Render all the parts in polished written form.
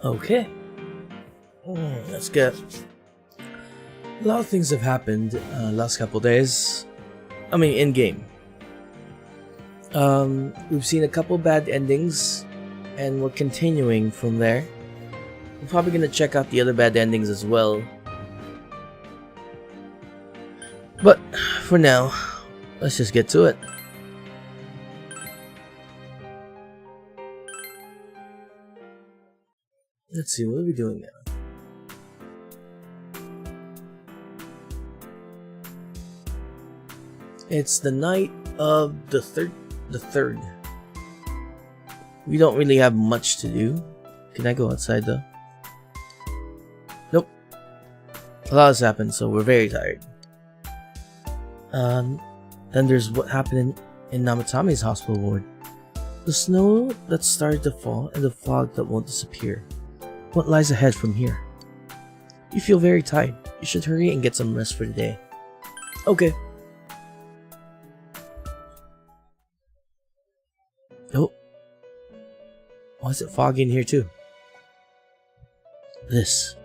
Okay, let's get. A lot of things have happened last couple days. I mean, in game. We've seen a couple bad endings, and we're continuing from there. We're probably gonna check out the other bad endings as well. But for now, let's just get to it. Let's see, what are we doing now? It's the night of the third. We don't really have much to do. Can I go outside though? Nope. A lot has happened, so we're very tired. Then there's what happened in Namatami's hospital ward. The snow that started to fall and the fog that won't disappear. What lies ahead from here? You feel very tired. You should hurry and get some rest for the day. Okay. Oh. Why is it foggy in here too? This.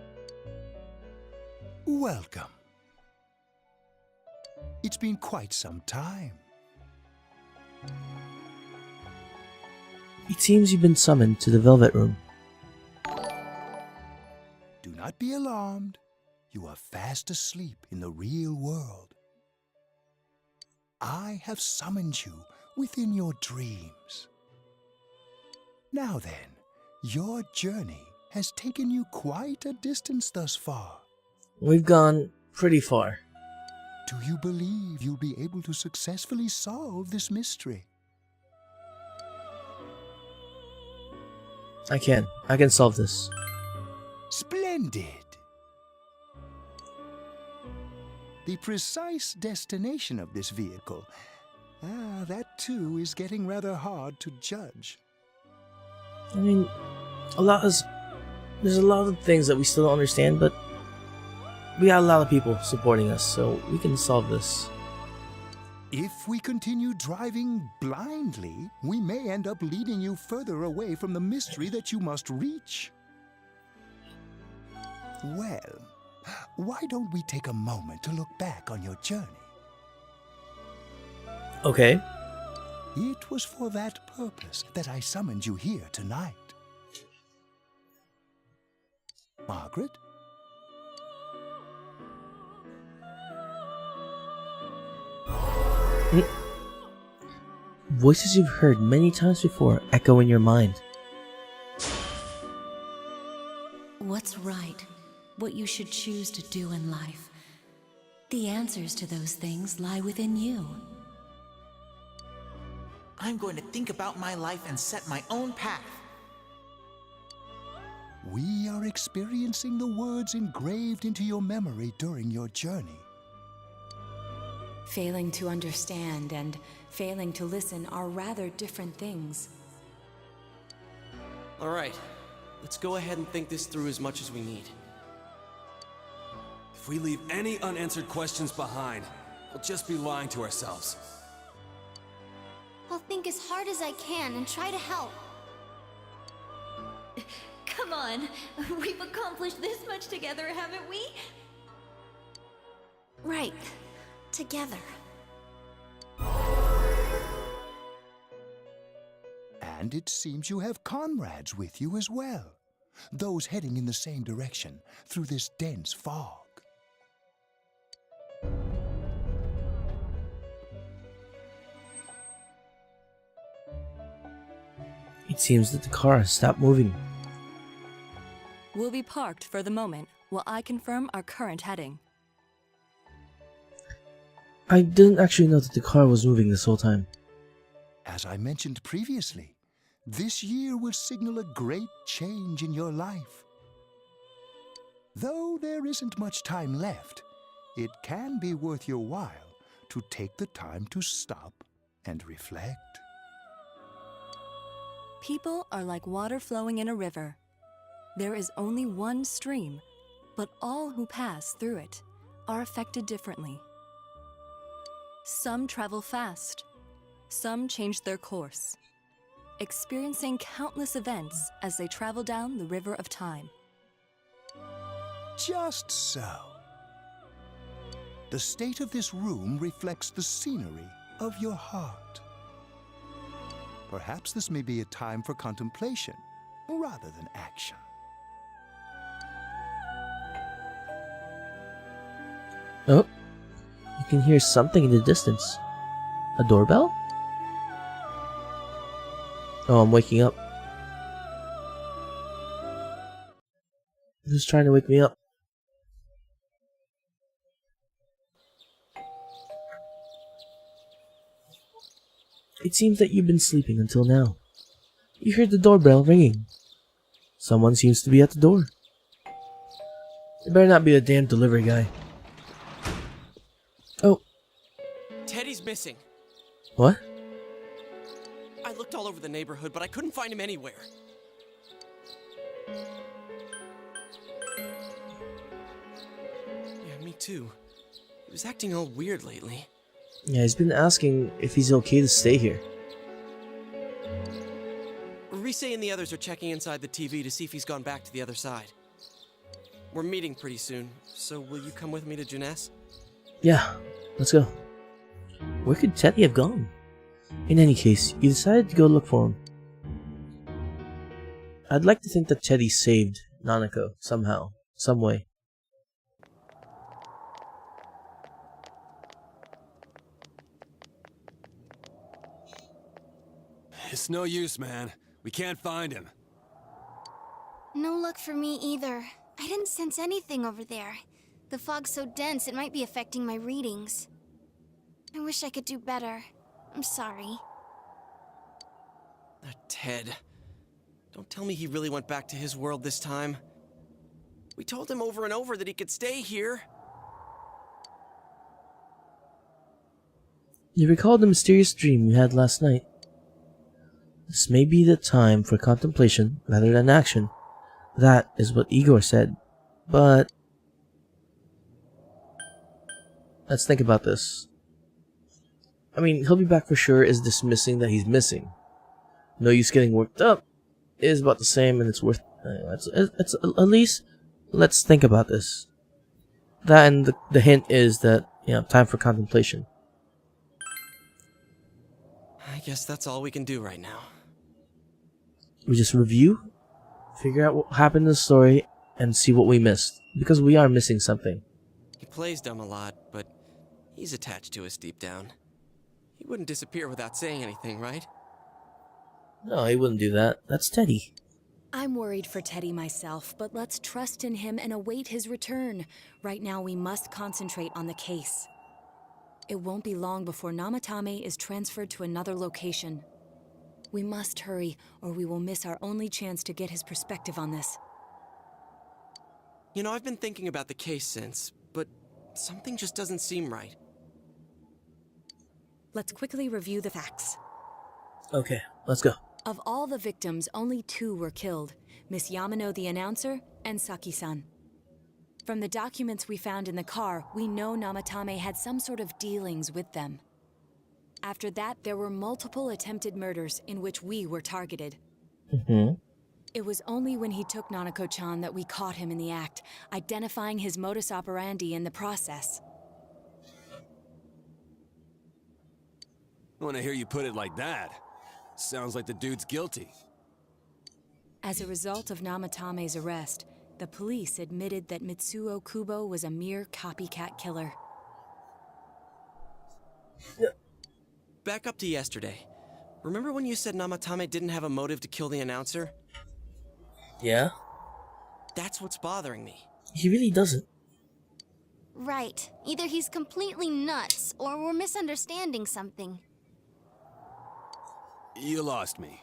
Welcome. It's been quite some time. It seems you've been summoned to the Velvet Room. Do not be alarmed. You are fast asleep in the real world. I have summoned you within your dreams. Now then, your journey has taken you quite a distance thus far. We've gone pretty far. Do you believe you'll be able to successfully solve this mystery? I can solve this. Splendid! The precise destination of this vehicle, that too is getting rather hard to judge. I mean, there's a lot of things that we still don't understand, but we got a lot of people supporting us, so we can solve this. If we continue driving blindly, we may end up leading you further away from the mystery that you must reach. Well, why don't we take a moment to look back on your journey? Okay. It was for that purpose that I summoned you here tonight. Margaret? Voices you've heard many times before echo in your mind. What's right? What you should choose to do in life? The answers to those things lie within you. I'm going to think about my life and set my own path. We are experiencing the words engraved into your memory during your journey. Failing to understand and failing to listen are rather different things. All right, let's go ahead and think this through as much as we need. If we leave any unanswered questions behind, we'll just be lying to ourselves. I'll think as hard as I can and try to help. Come on, we've accomplished this much together, haven't we? Right. Together. And it seems you have comrades with you as well. Those heading in the same direction through this dense fog. It seems that the car has stopped moving. We'll be parked for the moment while I confirm our current heading. I didn't actually know that the car was moving this whole time. As I mentioned previously, this year will signal a great change in your life. Though there isn't much time left, it can be worth your while to take the time to stop and reflect. People are like water flowing in a river. There is only one stream, but all who pass through it are affected differently. Some travel fast, some change their course. experiencing countless events as they travel down the river of time. Just so. The state of this room reflects the scenery of your heart. Perhaps this may be a time for contemplation rather than action. Oh, you can hear something in the distance. A doorbell? Oh, I'm waking up. Who's trying to wake me up? It seems that you've been sleeping until now. You heard the doorbell ringing. Someone seems to be at the door. It better not be a damn delivery guy. Oh. Teddy's missing. What? I looked all over the neighborhood, but I couldn't find him anywhere. Yeah, me too. He was acting all weird lately. Yeah, he's been asking if he's okay to stay here. Rise and the others are checking inside the TV to see if he's gone back to the other side. We're meeting pretty soon, so will you come with me to Junes? Yeah, let's go. Where could Teddy have gone? In any case, you decided to go look for him. I'd like to think that Teddy saved Nanako somehow, some way. It's no use, man. We can't find him. No luck for me either. I didn't sense anything over there. The fog's so dense it might be affecting my readings. I wish I could do better. I'm sorry. That Ted. Don't tell me he really went back to his world this time. We told him over and over that he could stay here. You recall the mysterious dream you had last night. This may be the time for contemplation rather than action. That is what Igor said. But let's think about this. I mean, he'll be back for sure is dismissing that he's missing. No use getting worked up. It is about the same and it's worth... it's at least, let's think about this. That and the hint is that, you know, time for contemplation. I guess that's all we can do right now. We just review, figure out what happened in the story, and see what we missed. Because we are missing something. He plays dumb a lot, but he's attached to us deep down. He wouldn't disappear without saying anything, right? No, he wouldn't do that. That's Teddy. I'm worried for Teddy myself, but let's trust in him and await his return. Right now, we must concentrate on the case. It won't be long before Namatame is transferred to another location. We must hurry, or we will miss our only chance to get his perspective on this. You know, I've been thinking about the case since, but something just doesn't seem right. Let's quickly review the facts. Okay, let's go. Of all the victims, only 2 were killed, Miss Yamano the announcer and Saki-san. From the documents we found in the car, we know Namatame had some sort of dealings with them. After that, there were multiple attempted murders in which we were targeted. It was only when he took Nanako-chan that we caught him in the act, identifying his modus operandi in the process. When I hear you put it like that, sounds like the dude's guilty. As a result of Namatame's arrest, the police admitted that Mitsuo Kubo was a mere copycat killer. Back up to yesterday. Remember when you said Namatame didn't have a motive to kill the announcer? Yeah? That's what's bothering me. He really doesn't. Right. Either he's completely nuts, or we're misunderstanding something. You lost me.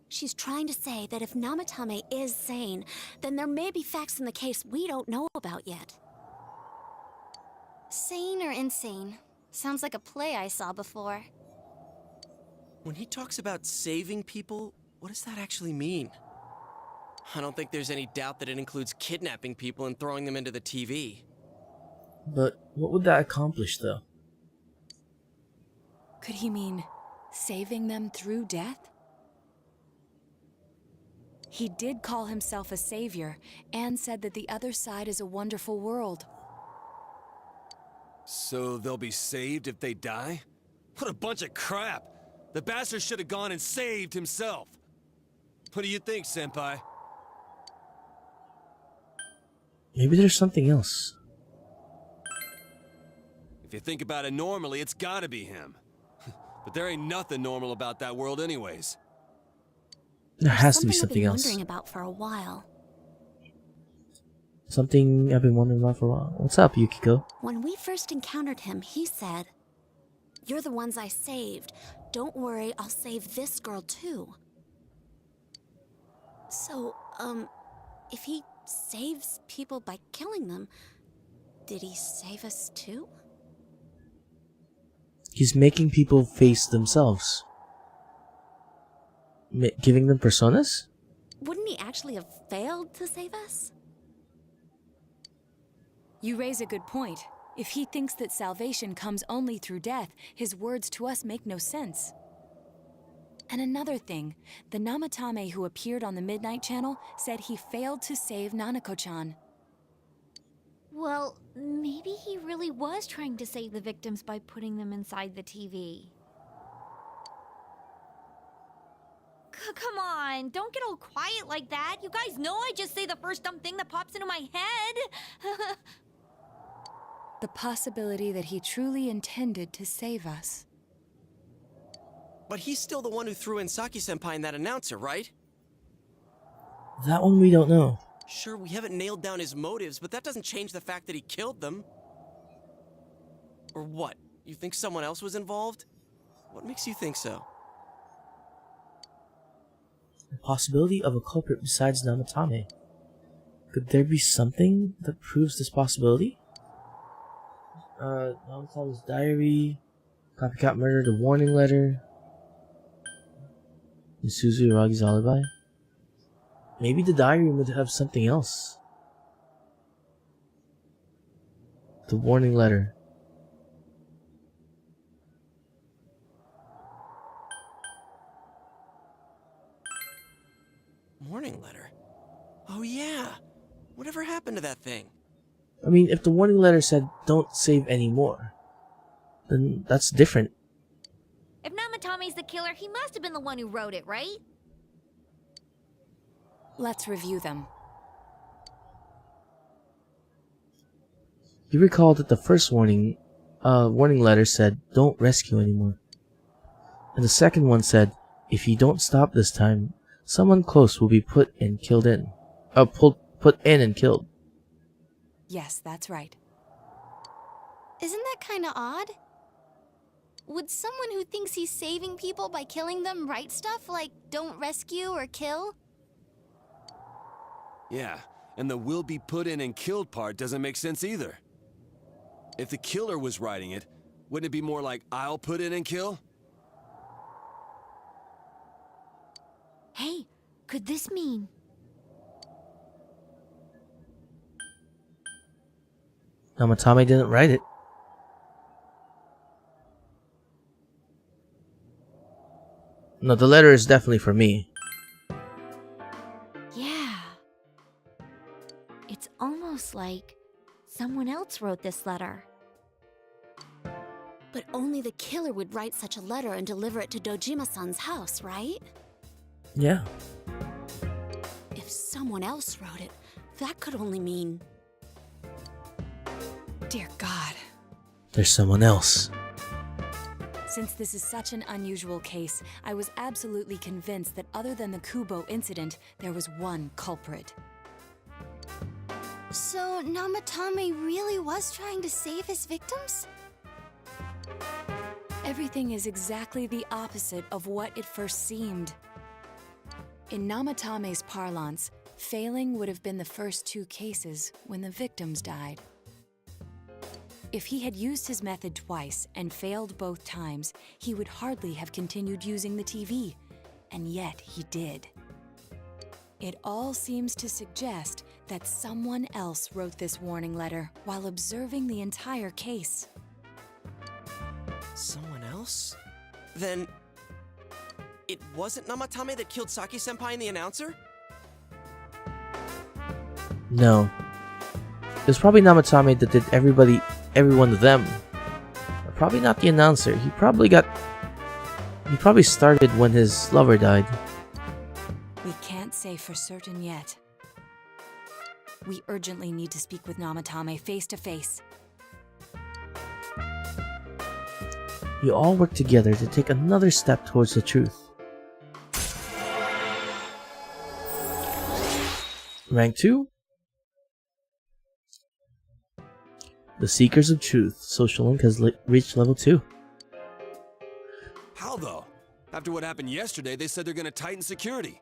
She's trying to say that if Namatame is sane, then there may be facts in the case we don't know about yet. Sane or insane? Sounds like a play I saw before. When he talks about saving people, what does that actually mean? I don't think there's any doubt that it includes kidnapping people and throwing them into the TV. But what would that accomplish, though? Could he mean Saving them through death? He did call himself a savior and said that the other side is a wonderful world. So they'll be saved if they die? What a bunch of crap! The bastard should have gone and saved himself! What do you think, Senpai? Maybe there's something else. If you think about it normally, it's gotta be him. But there ain't nothing normal about that world anyways. There has to be I've something been else. wondering about for a while. Something I've been wondering about for a while. What's up, Yukiko? When we first encountered him, he said, "You're the ones I saved. Don't worry, I'll save this girl too." So, if he saves people by killing them, did he save us too? He's making people face themselves. Giving them personas? Wouldn't he actually have failed to save us? You raise a good point. If he thinks that salvation comes only through death, his words to us make no sense. And another thing, the Namatame who appeared on the Midnight Channel said he failed to save Nanako-chan. Well, maybe he really was trying to save the victims by putting them inside the TV. Come on, don't get all quiet like that. You guys know I just say the first dumb thing that pops into my head. The possibility that he truly intended to save us. But he's still the one who threw in Saki-senpai and that announcer, right? That one we don't know. Sure, we haven't nailed down his motives, but that doesn't change the fact that he killed them. Or what? You think someone else was involved? What makes you think so? The possibility of a culprit besides Namatame. Could there be something that proves this possibility? Namatame's diary, copycat murder, the warning letter, Misuzu Uragi's alibi. Maybe the diary would have something else. The warning letter. Warning letter? Oh yeah! Whatever happened to that thing? I mean, if the warning letter said, "Don't save anymore," then that's different. If Namatame's the killer, he must have been the one who wrote it, right? Let's review them. You recall that the first warning letter said, "Don't rescue anymore," and the second one said, "If you don't stop this time, someone close will be put in and killed." Yes, that's right. Isn't that kinda odd? Would someone who thinks he's saving people by killing them write stuff like, "Don't rescue or kill"? Yeah, and the "will be put in and killed" part doesn't make sense either. If the killer was writing it, wouldn't it be more like "I'll put in and kill"? Hey, could this mean... Namatame didn't write it. No, the letter is definitely for me. Yeah. It's almost like someone else wrote this letter. But only the killer would write such a letter and deliver it to Dojima-san's house, right? Yeah. If someone else wrote it, that could only mean... Dear God. There's someone else. Since this is such an unusual case, I was absolutely convinced that other than the Kubo incident, there was one culprit. So, Namatame really was trying to save his victims? Everything is exactly the opposite of what it first seemed. In Namatame's parlance, failing would have been the first two cases when the victims died. If he had used his method twice and failed both times, he would hardly have continued using the TV, and yet he did. It all seems to suggest that someone else wrote this warning letter while observing the entire case. Someone else? Then, It wasn't Namatame that killed Saki-senpai and the announcer? No. It was probably Namatame that did every one of them. But probably not the announcer. He probably started when his lover died. We can't say for certain yet. We urgently need to speak with Namatame face to face. You all work together to take another step towards the truth. Rank 2. The Seekers of Truth. Social Link has reached level 2. How though? After what happened yesterday, they said they're gonna tighten security.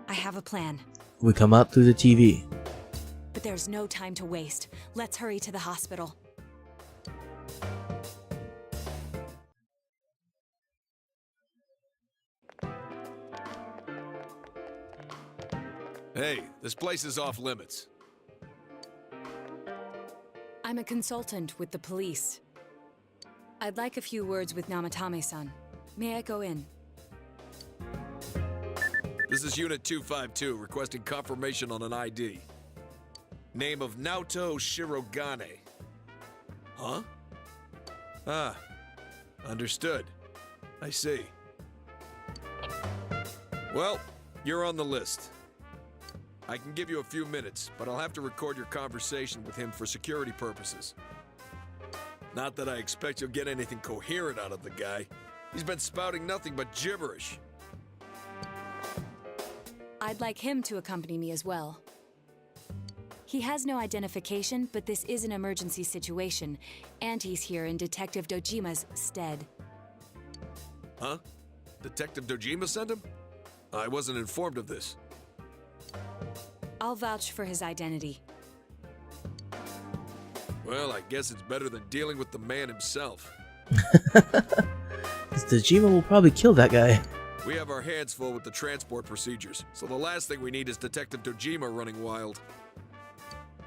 I have a plan, We come out through the TV. but there's no time to waste. Let's hurry to the hospital. Hey, this place is off limits. I'm a consultant with the police. I'd like a few words with Namatame-san. May I go in? This is Unit 252, requesting confirmation on an ID. Name of Naoto Shirogane. Huh? Ah, understood. I see. Well, you're on the list. I can give you a few minutes, but I'll have to record your conversation with him for security purposes. Not that I expect you'll get anything coherent out of the guy. He's been spouting nothing but gibberish. I'd like him to accompany me as well. He has no identification, but this is an emergency situation, and he's here in Detective Dojima's stead. Huh? Detective Dojima sent him? I wasn't informed of this. I'll vouch for his identity. Well, I guess it's better than dealing with the man himself. Dojima will probably kill that guy. We have our hands full with the transport procedures, so the last thing we need is Detective Dojima running wild.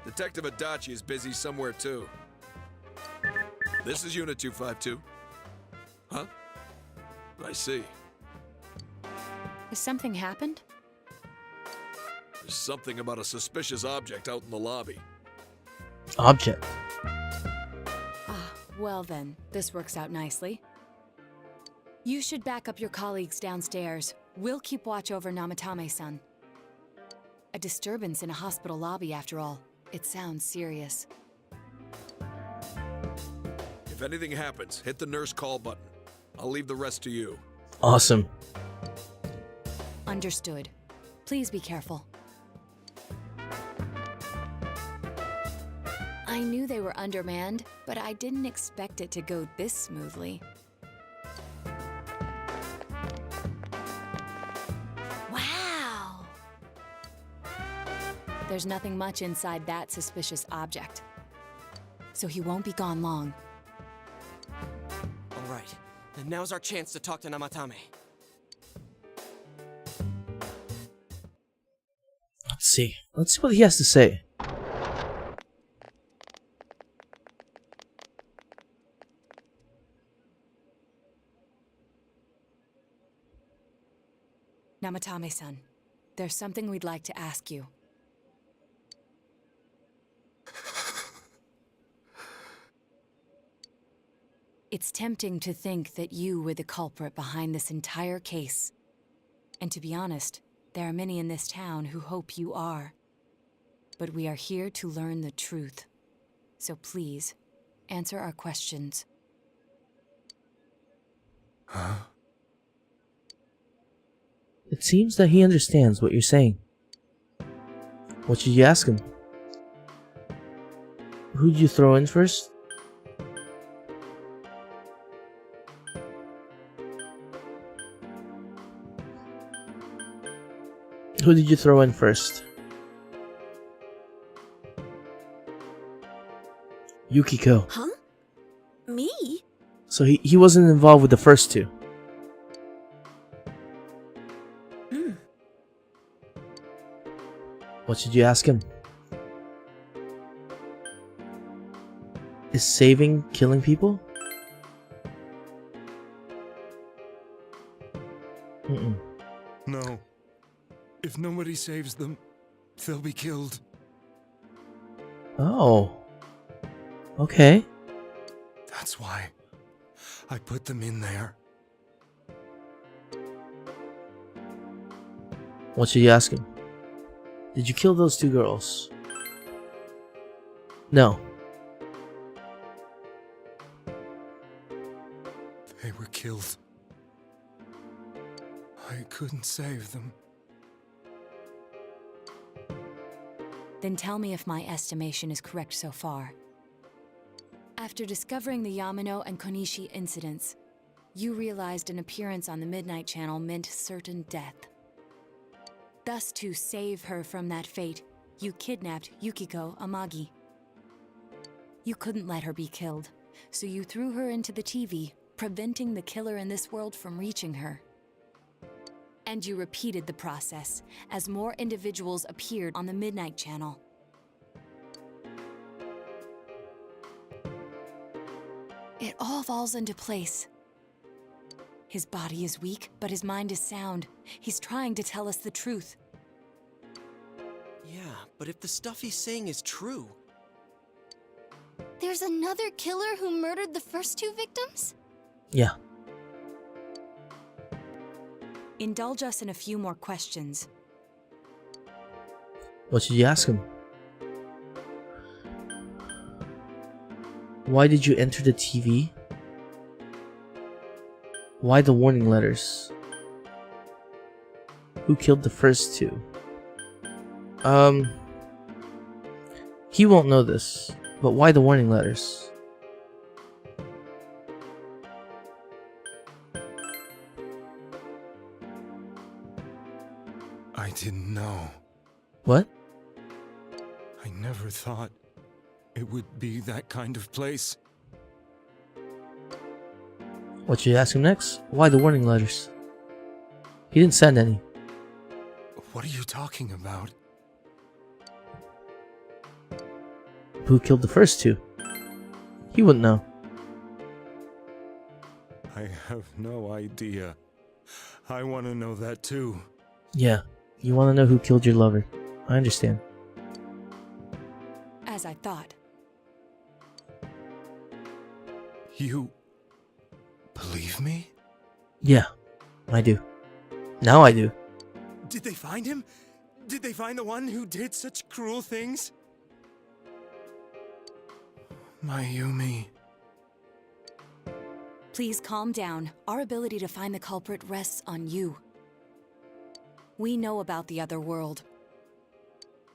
Detective Adachi is busy somewhere too. This is Unit 252. Huh? I see. Has something happened? There's something about a suspicious object out in the lobby. Object. Ah, well then, this works out nicely. You should back up your colleagues downstairs. We'll keep watch over Namatame-san. A disturbance in a hospital lobby, after all. It sounds serious. If anything happens, hit the nurse call button. I'll leave the rest to you. Awesome. Understood. Please be careful. I knew they were undermanned, but I didn't expect it to go this smoothly. Wow! There's nothing much inside that suspicious object. So he won't be gone long. All right, then now's our chance to talk to Namatame. Let's see. Let's see what he has to say. Namatame-san, there's something we'd like to ask you. It's tempting to think that you were the culprit behind this entire case. And to be honest, there are many in this town who hope you are. But we are here to learn the truth. So please, answer our questions. Huh? It seems that he understands what you're saying. What should you ask him? Who'd you throw in first? Who did you throw in first? Yukiko. Huh? Me? So he wasn't involved with the first two. What should you ask him? Is saving killing people? Mm-mm. No. If nobody saves them, they'll be killed. Oh. Okay. That's why I put them in there. What should you ask him? Did you kill those 2 girls? No. They were killed. I couldn't save them. Then tell me if my estimation is correct so far. After discovering the Yamano and Konishi incidents, you realized an appearance on the Midnight Channel meant certain death. Thus, to save her from that fate, you kidnapped Yukiko Amagi. You couldn't let her be killed, so you threw her into the TV, preventing the killer in this world from reaching her. And you repeated the process, as more individuals appeared on the Midnight Channel. It all falls into place. His body is weak, but his mind is sound. He's trying to tell us the truth. Yeah, but if the stuff he's saying is true... There's another killer who murdered the first 2 victims? Yeah. Indulge us in a few more questions. What should you ask him? Why did you enter the TV? Why the warning letters? Who killed the first 2? He won't know this, but why the warning letters? I didn't know. What? I never thought it would be that kind of place. What should you ask him next? Why the warning letters? He didn't send any. What are you talking about? Who killed the first 2? He wouldn't know. I have no idea. I want to know that too. Yeah, you want to know who killed your lover. I understand. As I thought. You believe me? Yeah, I do. Now I do. Did they find him? Did they find the one who did such cruel things? Mayumi. Please calm down. Our ability to find the culprit rests on you. We know about the other world.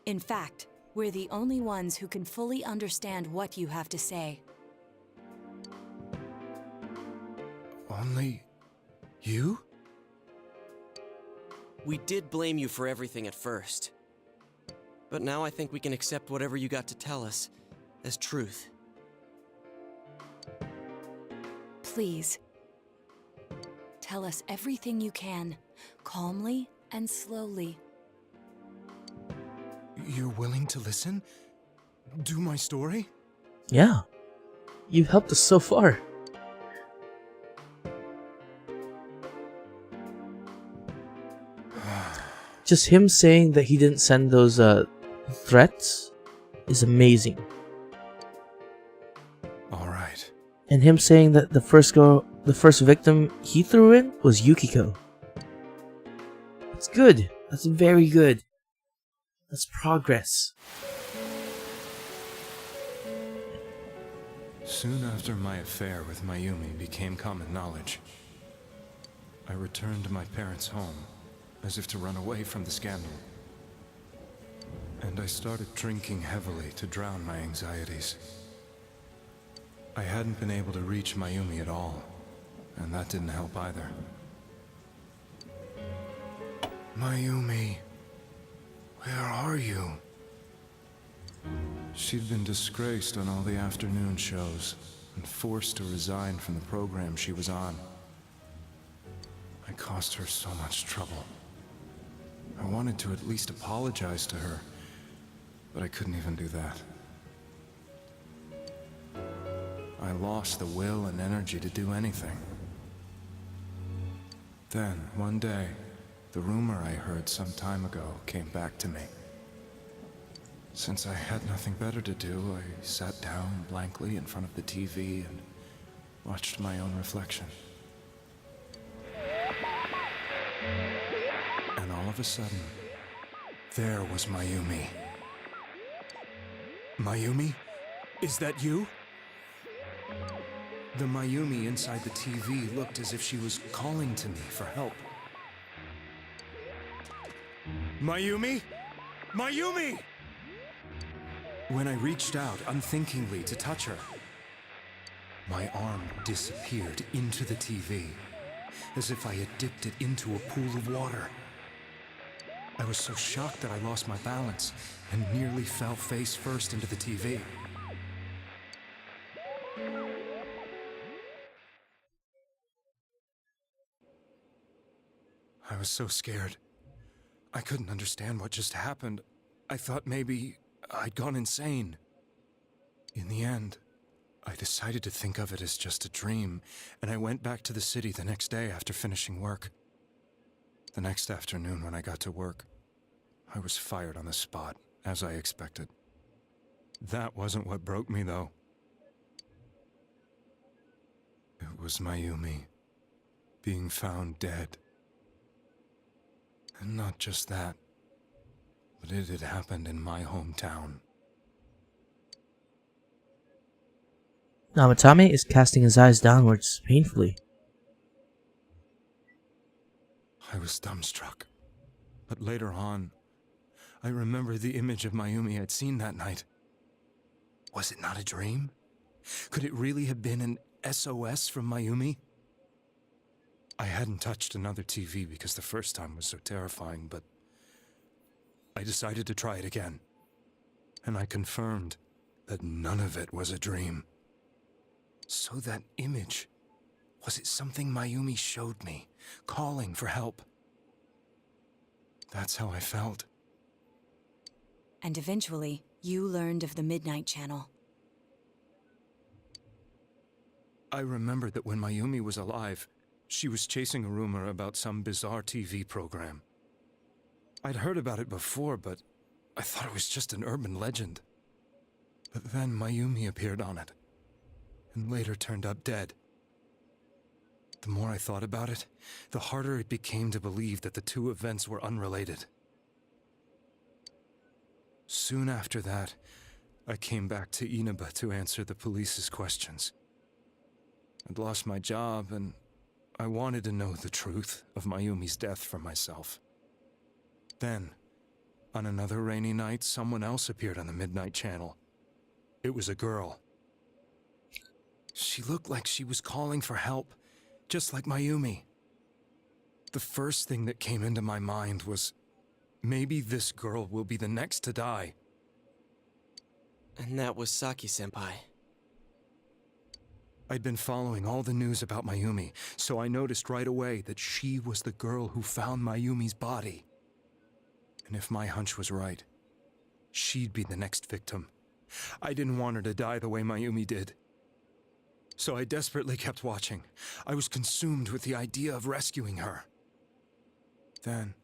In fact, we're the only ones who can fully understand what you have to say. Only you? We did blame you for everything at first. But now I think we can accept whatever you got to tell us as truth. Please. Tell us everything you can, calmly and slowly. You're willing to listen? Do my story? Yeah. You've helped us so far. Just him saying that he didn't send those threats is amazing. Alright. And him saying that the first victim he threw in was Yukiko. That's good. That's very good. That's progress. Soon after my affair with Mayumi became common knowledge, I returned to my parents' home, as if to run away from the scandal. And I started drinking heavily to drown my anxieties. I hadn't been able to reach Mayumi at all, and that didn't help either. Mayumi, where are you? She'd been disgraced on all the afternoon shows and forced to resign from the program she was on. I caused her so much trouble. I wanted to at least apologize to her, but I couldn't even do that. I lost the will and energy to do anything. Then, one day, the rumor I heard some time ago came back to me. Since I had nothing better to do, I sat down blankly in front of the TV and watched my own reflection. And all of a sudden, there was Mayumi. Mayumi? Is that you? The Mayumi inside the TV looked as if she was calling to me for help. Mayumi? Mayumi! When I reached out unthinkingly to touch her, my arm disappeared into the TV, as if I had dipped it into a pool of water. I was so shocked that I lost my balance and nearly fell face first into the TV. I was so scared. I couldn't understand what just happened. I thought maybe I'd gone insane. In the end, I decided to think of it as just a dream, and I went back to the city the next day after finishing work. The next afternoon when I got to work, I was fired on the spot, as I expected. That wasn't what broke me, though. It was Mayumi being found dead. And not just that, but it had happened in my hometown. Namatame is casting his eyes downwards painfully. I was dumbstruck. But later on, I remembered the image of Mayumi I'd seen that night. Was it not a dream? Could it really have been an SOS from Mayumi? I hadn't touched another TV because the first time was so terrifying, but I decided to try it again. And I confirmed that none of it was a dream. So that image, was it something Mayumi showed me, calling for help? That's how I felt. And eventually, you learned of the Midnight Channel. I remembered that when Mayumi was alive, she was chasing a rumor about some bizarre TV program. I'd heard about it before, but I thought it was just an urban legend. But then Mayumi appeared on it, and later turned up dead. The more I thought about it, the harder it became to believe that the two events were unrelated. Soon after that, I came back to Inaba to answer the police's questions. I'd lost my job, and I wanted to know the truth of Mayumi's death for myself. Then, on another rainy night, someone else appeared on the Midnight Channel. It was a girl. She looked like she was calling for help, just like Mayumi. The first thing that came into my mind was, maybe this girl will be the next to die. And that was Saki-senpai. I'd been following all the news about Mayumi, so I noticed right away that she was the girl who found Mayumi's body. And if my hunch was right, she'd be the next victim. I didn't want her to die the way Mayumi did. So I desperately kept watching. I was consumed with the idea of rescuing her. Then,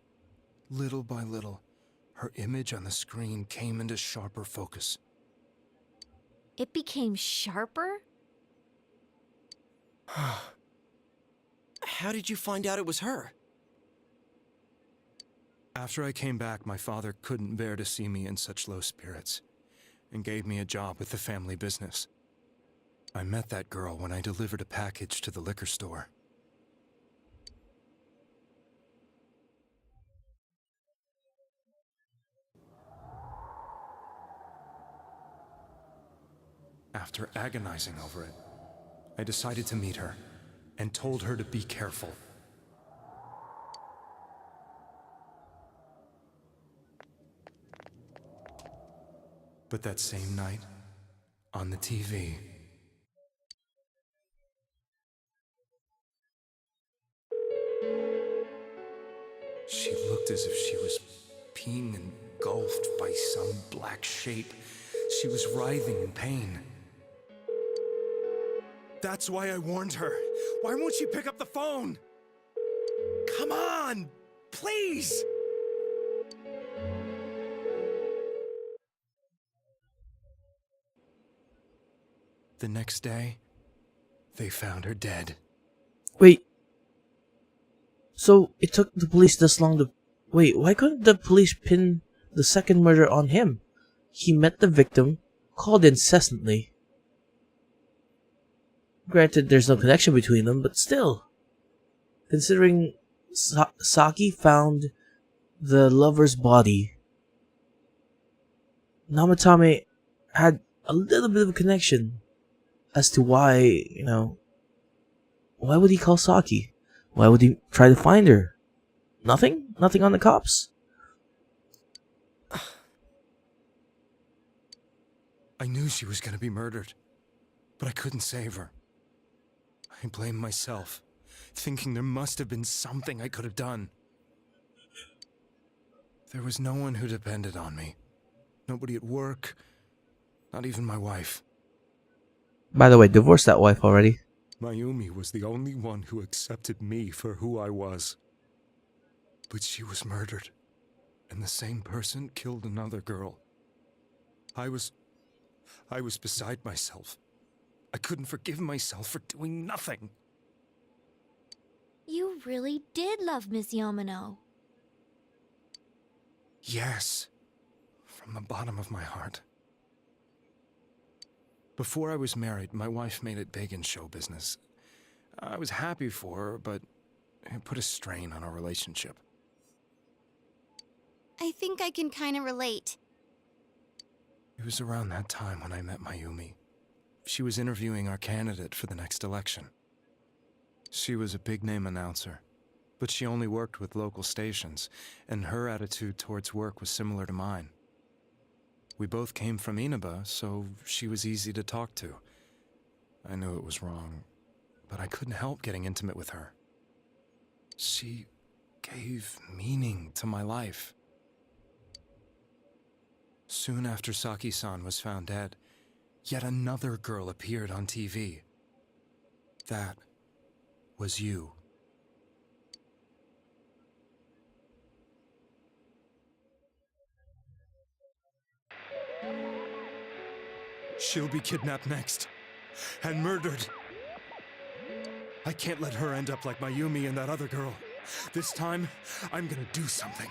little by little, her image on the screen came into sharper focus. It became sharper? How did you find out it was her? After I came back, my father couldn't bear to see me in such low spirits, and gave me a job with the family business. I met that girl when I delivered a package to the liquor store. After agonizing over it, I decided to meet her, and told her to be careful. But that same night, on the TV, she looked as if she was being engulfed by some black shape. She was writhing in pain. That's why I warned her. Why won't she pick up the phone? Come on! Please! The next day, they found her dead. Wait. So it took the police this long to... Wait, why couldn't the police pin the second murder on him? He met the victim, called incessantly. Granted, there's no connection between them, but still. Considering Saki found the lover's body, Namatame had a little bit of a connection as to why, why would he call Saki? Why would he try to find her? Nothing? Nothing on the cops? I knew she was gonna be murdered, but I couldn't save her. I blamed myself, thinking there must have been something I could have done. There was no one who depended on me. Nobody at work, not even my wife. By the way, divorced that wife already. Mayumi was the only one who accepted me for who I was. But she was murdered, and the same person killed another girl. I was beside myself. I couldn't forgive myself for doing nothing. You really did love Miss Yamano. Yes, from the bottom of my heart. Before I was married, my wife made it big in show business. I was happy for her, but it put a strain on our relationship. I think I can kind of relate. It was around that time when I met Mayumi. She was interviewing our candidate for the next election. She was a big-name announcer, but she only worked with local stations, and her attitude towards work was similar to mine. We both came from Inaba, so she was easy to talk to. I knew it was wrong, but I couldn't help getting intimate with her. She gave meaning to my life. Soon after Saki-san was found dead, yet another girl appeared on TV. That was you. She'll be kidnapped next, and murdered. I can't let her end up like Mayumi and that other girl. This time, I'm gonna do something.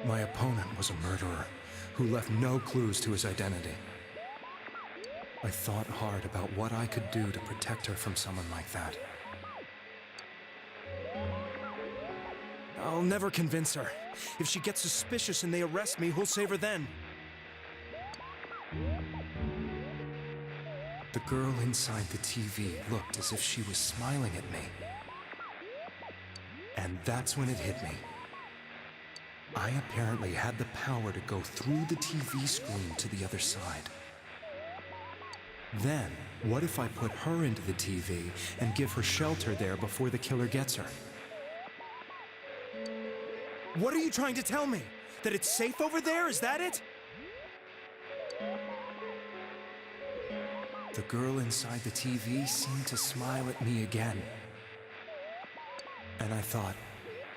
My opponent was a murderer who left no clues to his identity. I thought hard about what I could do to protect her from someone like that. I'll never convince her. If she gets suspicious and they arrest me, who'll save her then? The girl inside the TV looked as if she was smiling at me. And that's when it hit me. I apparently had the power to go through the TV screen to the other side. Then, what if I put her into the TV and give her shelter there before the killer gets her? What are you trying to tell me? That it's safe over there? Is that it? The girl inside the TV seemed to smile at me again. And I thought,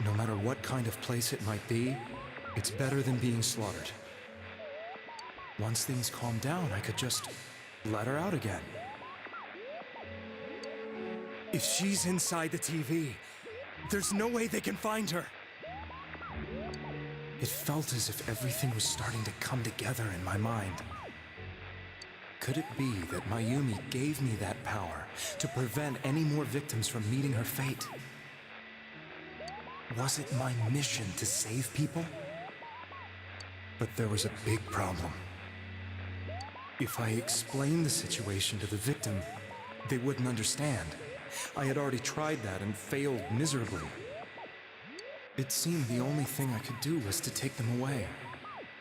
no matter what kind of place it might be, it's better than being slaughtered. Once things calmed down, I could just let her out again. If she's inside the TV, there's no way they can find her. It felt as if everything was starting to come together in my mind. Could it be that Mayumi gave me that power to prevent any more victims from meeting her fate? Was it my mission to save people? But there was a big problem. If I explained the situation to the victim, they wouldn't understand. I had already tried that and failed miserably. It seemed the only thing I could do was to take them away.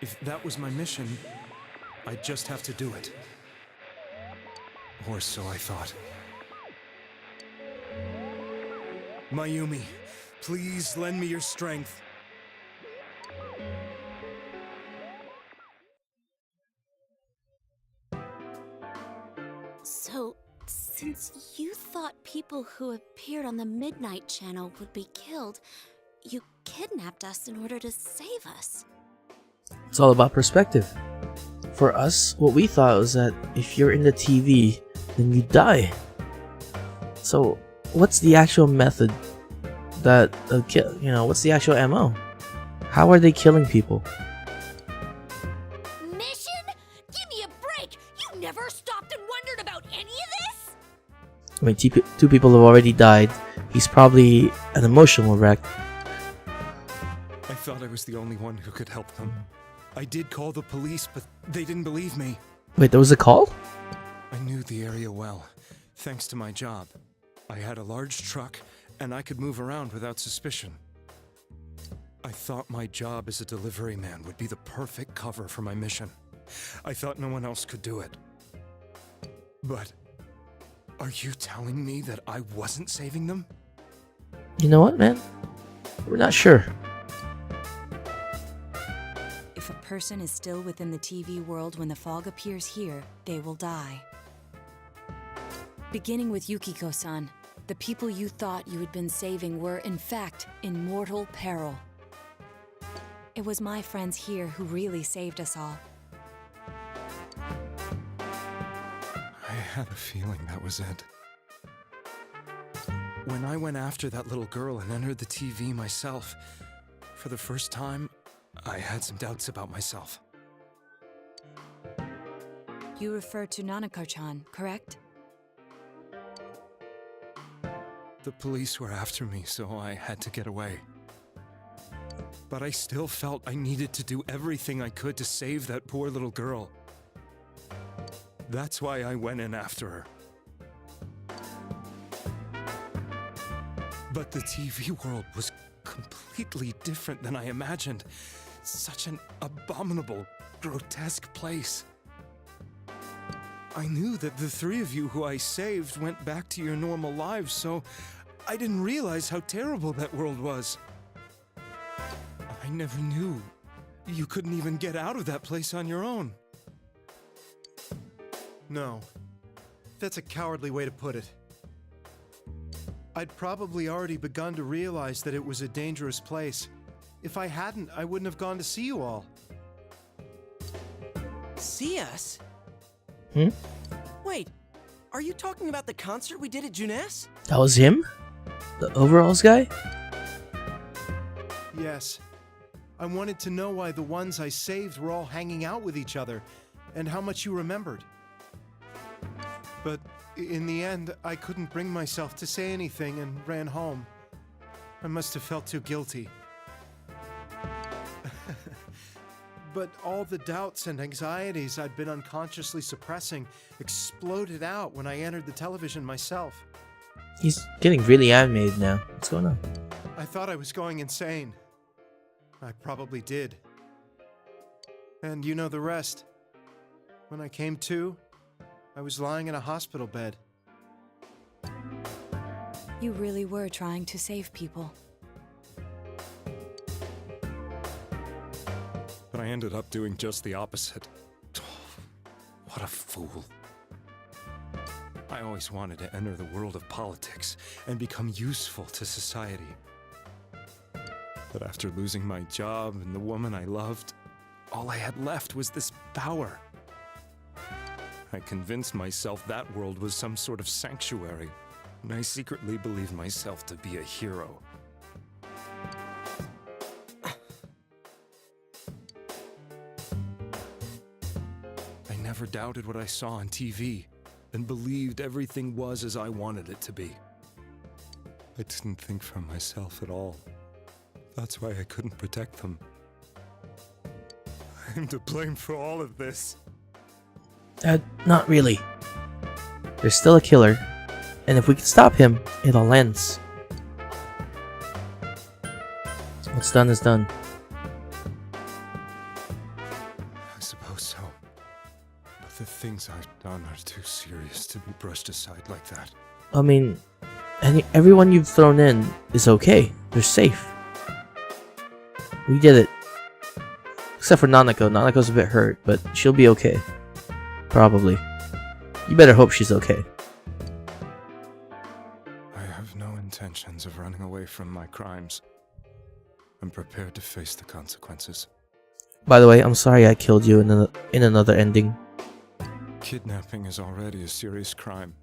If that was my mission, I'd just have to do it. Or so I thought. Mayumi, please lend me your strength. So, Since you thought people who appeared on the Midnight Channel would be killed, you kidnapped us in order to save us. It's all about perspective. For us, what we thought was that if you're in the TV, then you die. So, what's the actual method that what's the actual MO? How are they killing people? Mission? Give me a break! You never stopped and wondered about any of this? I mean, two people have already died. He's probably an emotional wreck. I thought I was the only one who could help them. I did call the police, but they didn't believe me. Wait, there was a call? I knew the area well, thanks to my job. I had a large truck, and I could move around without suspicion. I thought my job as a delivery man would be the perfect cover for my mission. I thought no one else could do it. But are you telling me that I wasn't saving them? You know what, man? We're not sure. If a person is still within the TV world when the fog appears here, they will die. Beginning with Yukiko-san, the people you thought you had been saving were, in fact, in mortal peril. It was my friends here who really saved us all. I had a feeling that was it. When I went after that little girl and entered the TV myself, for the first time, I had some doubts about myself. You refer to Nanako-chan, correct? The police were after me, so I had to get away. But I still felt I needed to do everything I could to save that poor little girl. That's why I went in after her. But the TV world was completely different than I imagined. Such an abominable, grotesque place. I knew that the three of you who I saved went back to your normal lives, so I didn't realize how terrible that world was. I never knew you couldn't even get out of that place on your own. No. That's a cowardly way to put it. I'd probably already begun to realize that it was a dangerous place. If I hadn't, I wouldn't have gone to see you all. See us? Hmm? Wait, are you talking about the concert we did at Junes? That was him? The overalls guy? Yes. I wanted to know why the ones I saved were all hanging out with each other, and how much you remembered. But in the end, I couldn't bring myself to say anything and ran home. I must have felt too guilty. But all the doubts and anxieties I'd been unconsciously suppressing exploded out when I entered the television myself. He's getting really animated now. What's going on? I thought I was going insane. I probably did. And you know the rest. When I came to, I was lying in a hospital bed. You really were trying to save people. But I ended up doing just the opposite. What a fool. I always wanted to enter the world of politics and become useful to society. But after losing my job and the woman I loved, all I had left was this power. I convinced myself that world was some sort of sanctuary, and I secretly believed myself to be a hero. I never doubted what I saw on TV, and believed everything was as I wanted it to be. I didn't think for myself at all. That's why I couldn't protect them. I'm to blame for all of this. Not really. There's still a killer, and if we can stop him, it all ends. What's done is done. I suppose so. But the things I've done are too serious to be brushed aside like that. I mean, everyone you've thrown in is okay. They're safe. We did it. Except for Nanako. Nanako's a bit hurt, but she'll be okay. Probably. You better hope she's okay. intentions of running away from my crimes. I'm prepared to face the consequences. By the way, I'm sorry I killed you in another ending. Kidnapping is already a serious crime,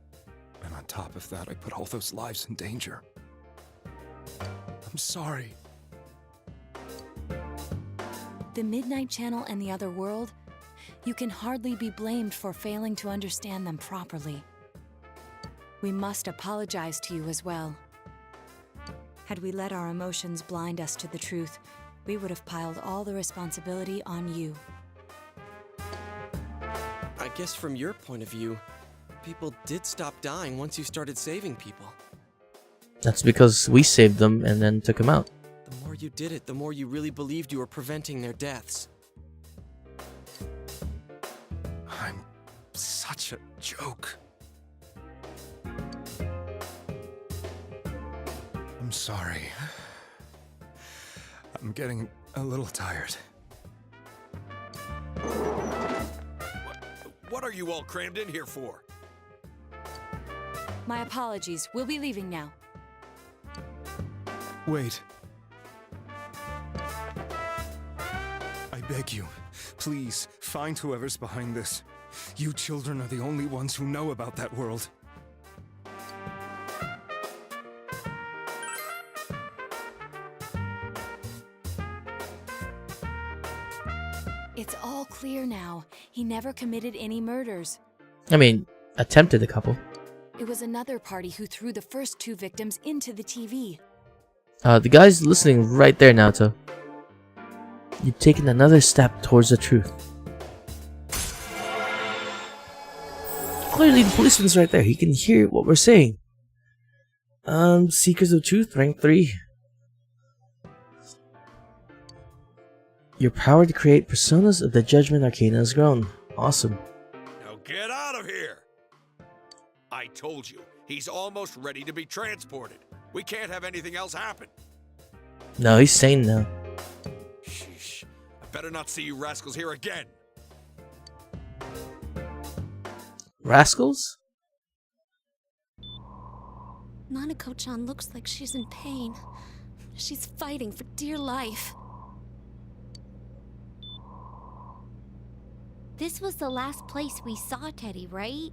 and on top of that, I put all those lives in danger. I'm sorry. The Midnight Channel and the other world, you can hardly be blamed for failing to understand them properly. We must apologize to you as well. Had we let our emotions blind us to the truth, we would have piled all the responsibility on you. I guess from your point of view, people did stop dying once you started saving people. That's because we saved them and then took them out. The more you did it, the more you really believed you were preventing their deaths. I'm such a joke. I'm sorry. I'm getting a little tired. What are you all crammed in here for? My apologies. We'll be leaving now. Wait. I beg you, please, find whoever's behind this. You children are the only ones who know about that world. It's all clear now. He never committed any murders. I mean, attempted a couple. It was another party who threw the first 2 victims into the TV. The guy's listening right there, Naoto. You've taken another step towards the truth. Clearly, the policeman's right there. He can hear what we're saying. Seekers of Truth, rank 3. Your power to create personas of the Judgment Arcana has grown. Awesome. Now get out of here! I told you, he's almost ready to be transported. We can't have anything else happen. No, he's sane now. Sheesh. I better not see you rascals here again. Rascals? Nanako-chan looks like she's in pain. She's fighting for dear life. This was the last place we saw Teddy, right?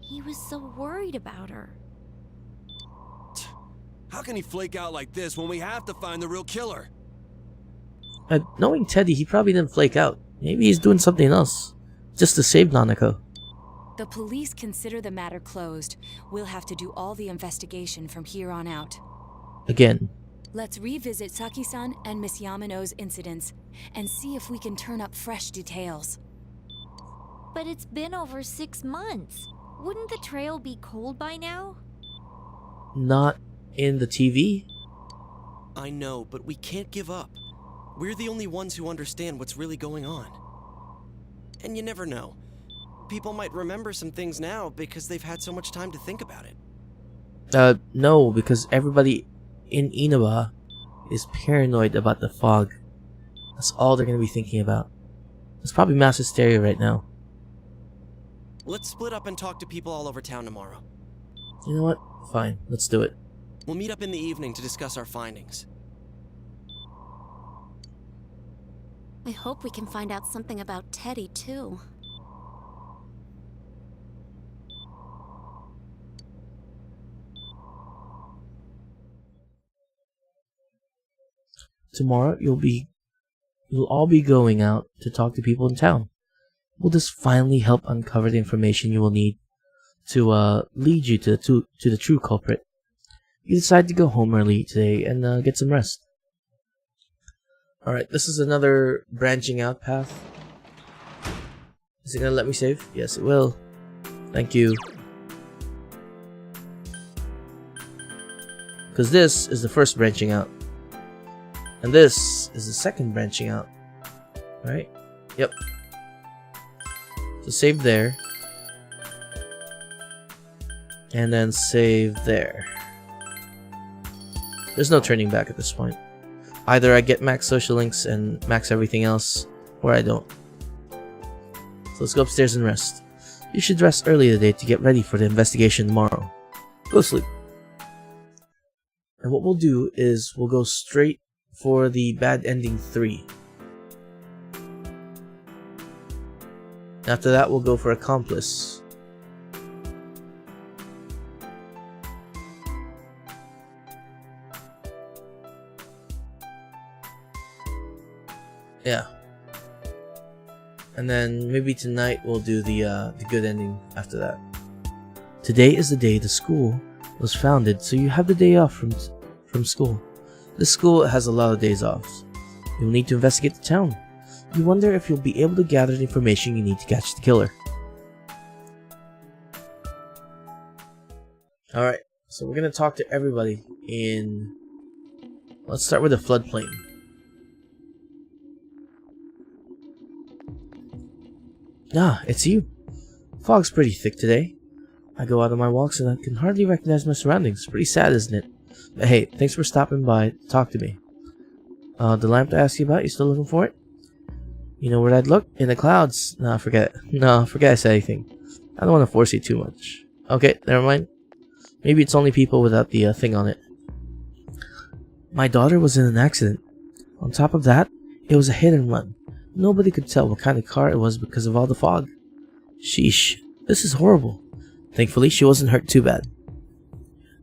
He was so worried about her. How can he flake out like this when we have to find the real killer? Knowing Teddy, he probably didn't flake out. Maybe he's doing something else. Just to save Nanako. The police consider the matter closed. We'll have to do all the investigation from here on out. Again. Let's revisit Saki-san and Miss Yamano's incidents and see if we can turn up fresh details. But it's been over 6 months. Wouldn't the trail be cold by now? Not in the TV? I know, but we can't give up. We're the only ones who understand what's really going on. And you never know. People might remember some things now because they've had so much time to think about it. No, because everybody in Inaba is paranoid about the fog. That's all they're gonna be thinking about. It's probably mass hysteria right now. Let's split up and talk to people all over town tomorrow. You know what? Fine, let's do it. We'll meet up in the evening to discuss our findings. I hope we can find out something about Teddy, too. Tomorrow you'll all be going out to talk to people in town. Will this finally help uncover the information you will need to lead you to the true culprit? You decide to go home early today and get some rest. Alright, this is another branching out path. Is it gonna let me save? Yes, it will. Thank you. Because this is the first branching out. And this is the second branching out. Right? Yep. So save there. And then save there. There's no turning back at this point. Either I get max social links and max everything else, or I don't. So let's go upstairs and rest. You should rest early today to get ready for the investigation tomorrow. Go sleep. And what we'll do is we'll go straight for the Bad Ending 3. After that, we'll go for Accomplice. Yeah. And then maybe tonight we'll do the good ending after that. Today is the day the school was founded, so you have the day off from school. This school has a lot of days off. You'll need to investigate the town. You wonder if you'll be able to gather the information you need to catch the killer. Alright, so we're gonna talk to everybody in... Let's start with the floodplain. Ah, it's you. Fog's pretty thick today. I go out on my walks and I can hardly recognize my surroundings. Pretty sad, isn't it? But hey, thanks for stopping by to talk to me. The lamp I asked you about, you still looking for it? You know where I'd look? In the clouds. Nah, forget it. No, forget I said anything. I don't want to force you too much. Okay, never mind. Maybe it's only people without the thing on it. My daughter was in an accident. On top of that, it was a hit and run. Nobody could tell what kind of car it was because of all the fog. Sheesh, this is horrible. Thankfully, she wasn't hurt too bad.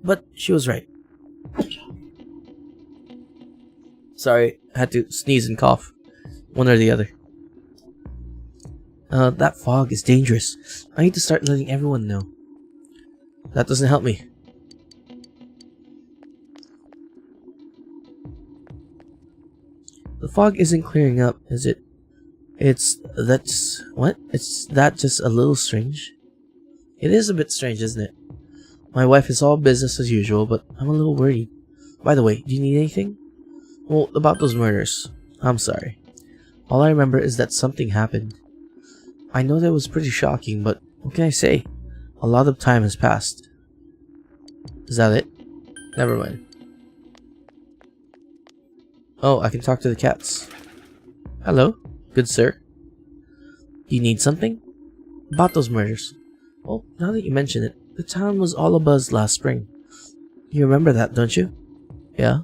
But she was right. Sorry, I had to sneeze and cough. One or the other. That fog is dangerous. I need to start letting everyone know. That doesn't help me. The fog isn't clearing up, is it? It's that just a little strange? It is a bit strange, isn't it? My wife is all business as usual, but I'm a little worried. By the way, do you need anything? Well, about those murders. I'm sorry. All I remember is that something happened. I know that was pretty shocking, but what can I say? A lot of time has passed. Is that it? Never mind. Oh, I can talk to the cats. Hello, good sir. You need something? About those murders. Well, now that you mention it, the town was all abuzz last spring. You remember that, don't you? Yeah?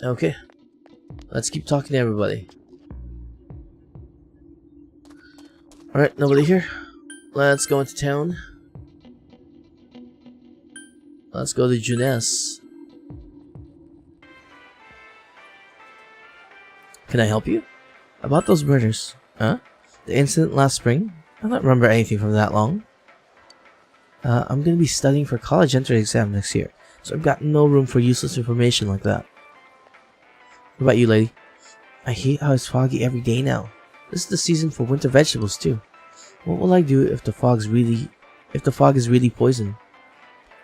Okay. Let's keep talking to everybody. Alright, nobody here. Let's go into town. Let's go to Junes. Can I help you? About those murders. Huh? The incident last spring? I don't remember anything from that long. I'm gonna be studying for college entrance exam next year, so I've got no room for useless information like that. What about you, lady? I hate how it's foggy every day now. This is the season for winter vegetables too. What will I do if the fog is really poison?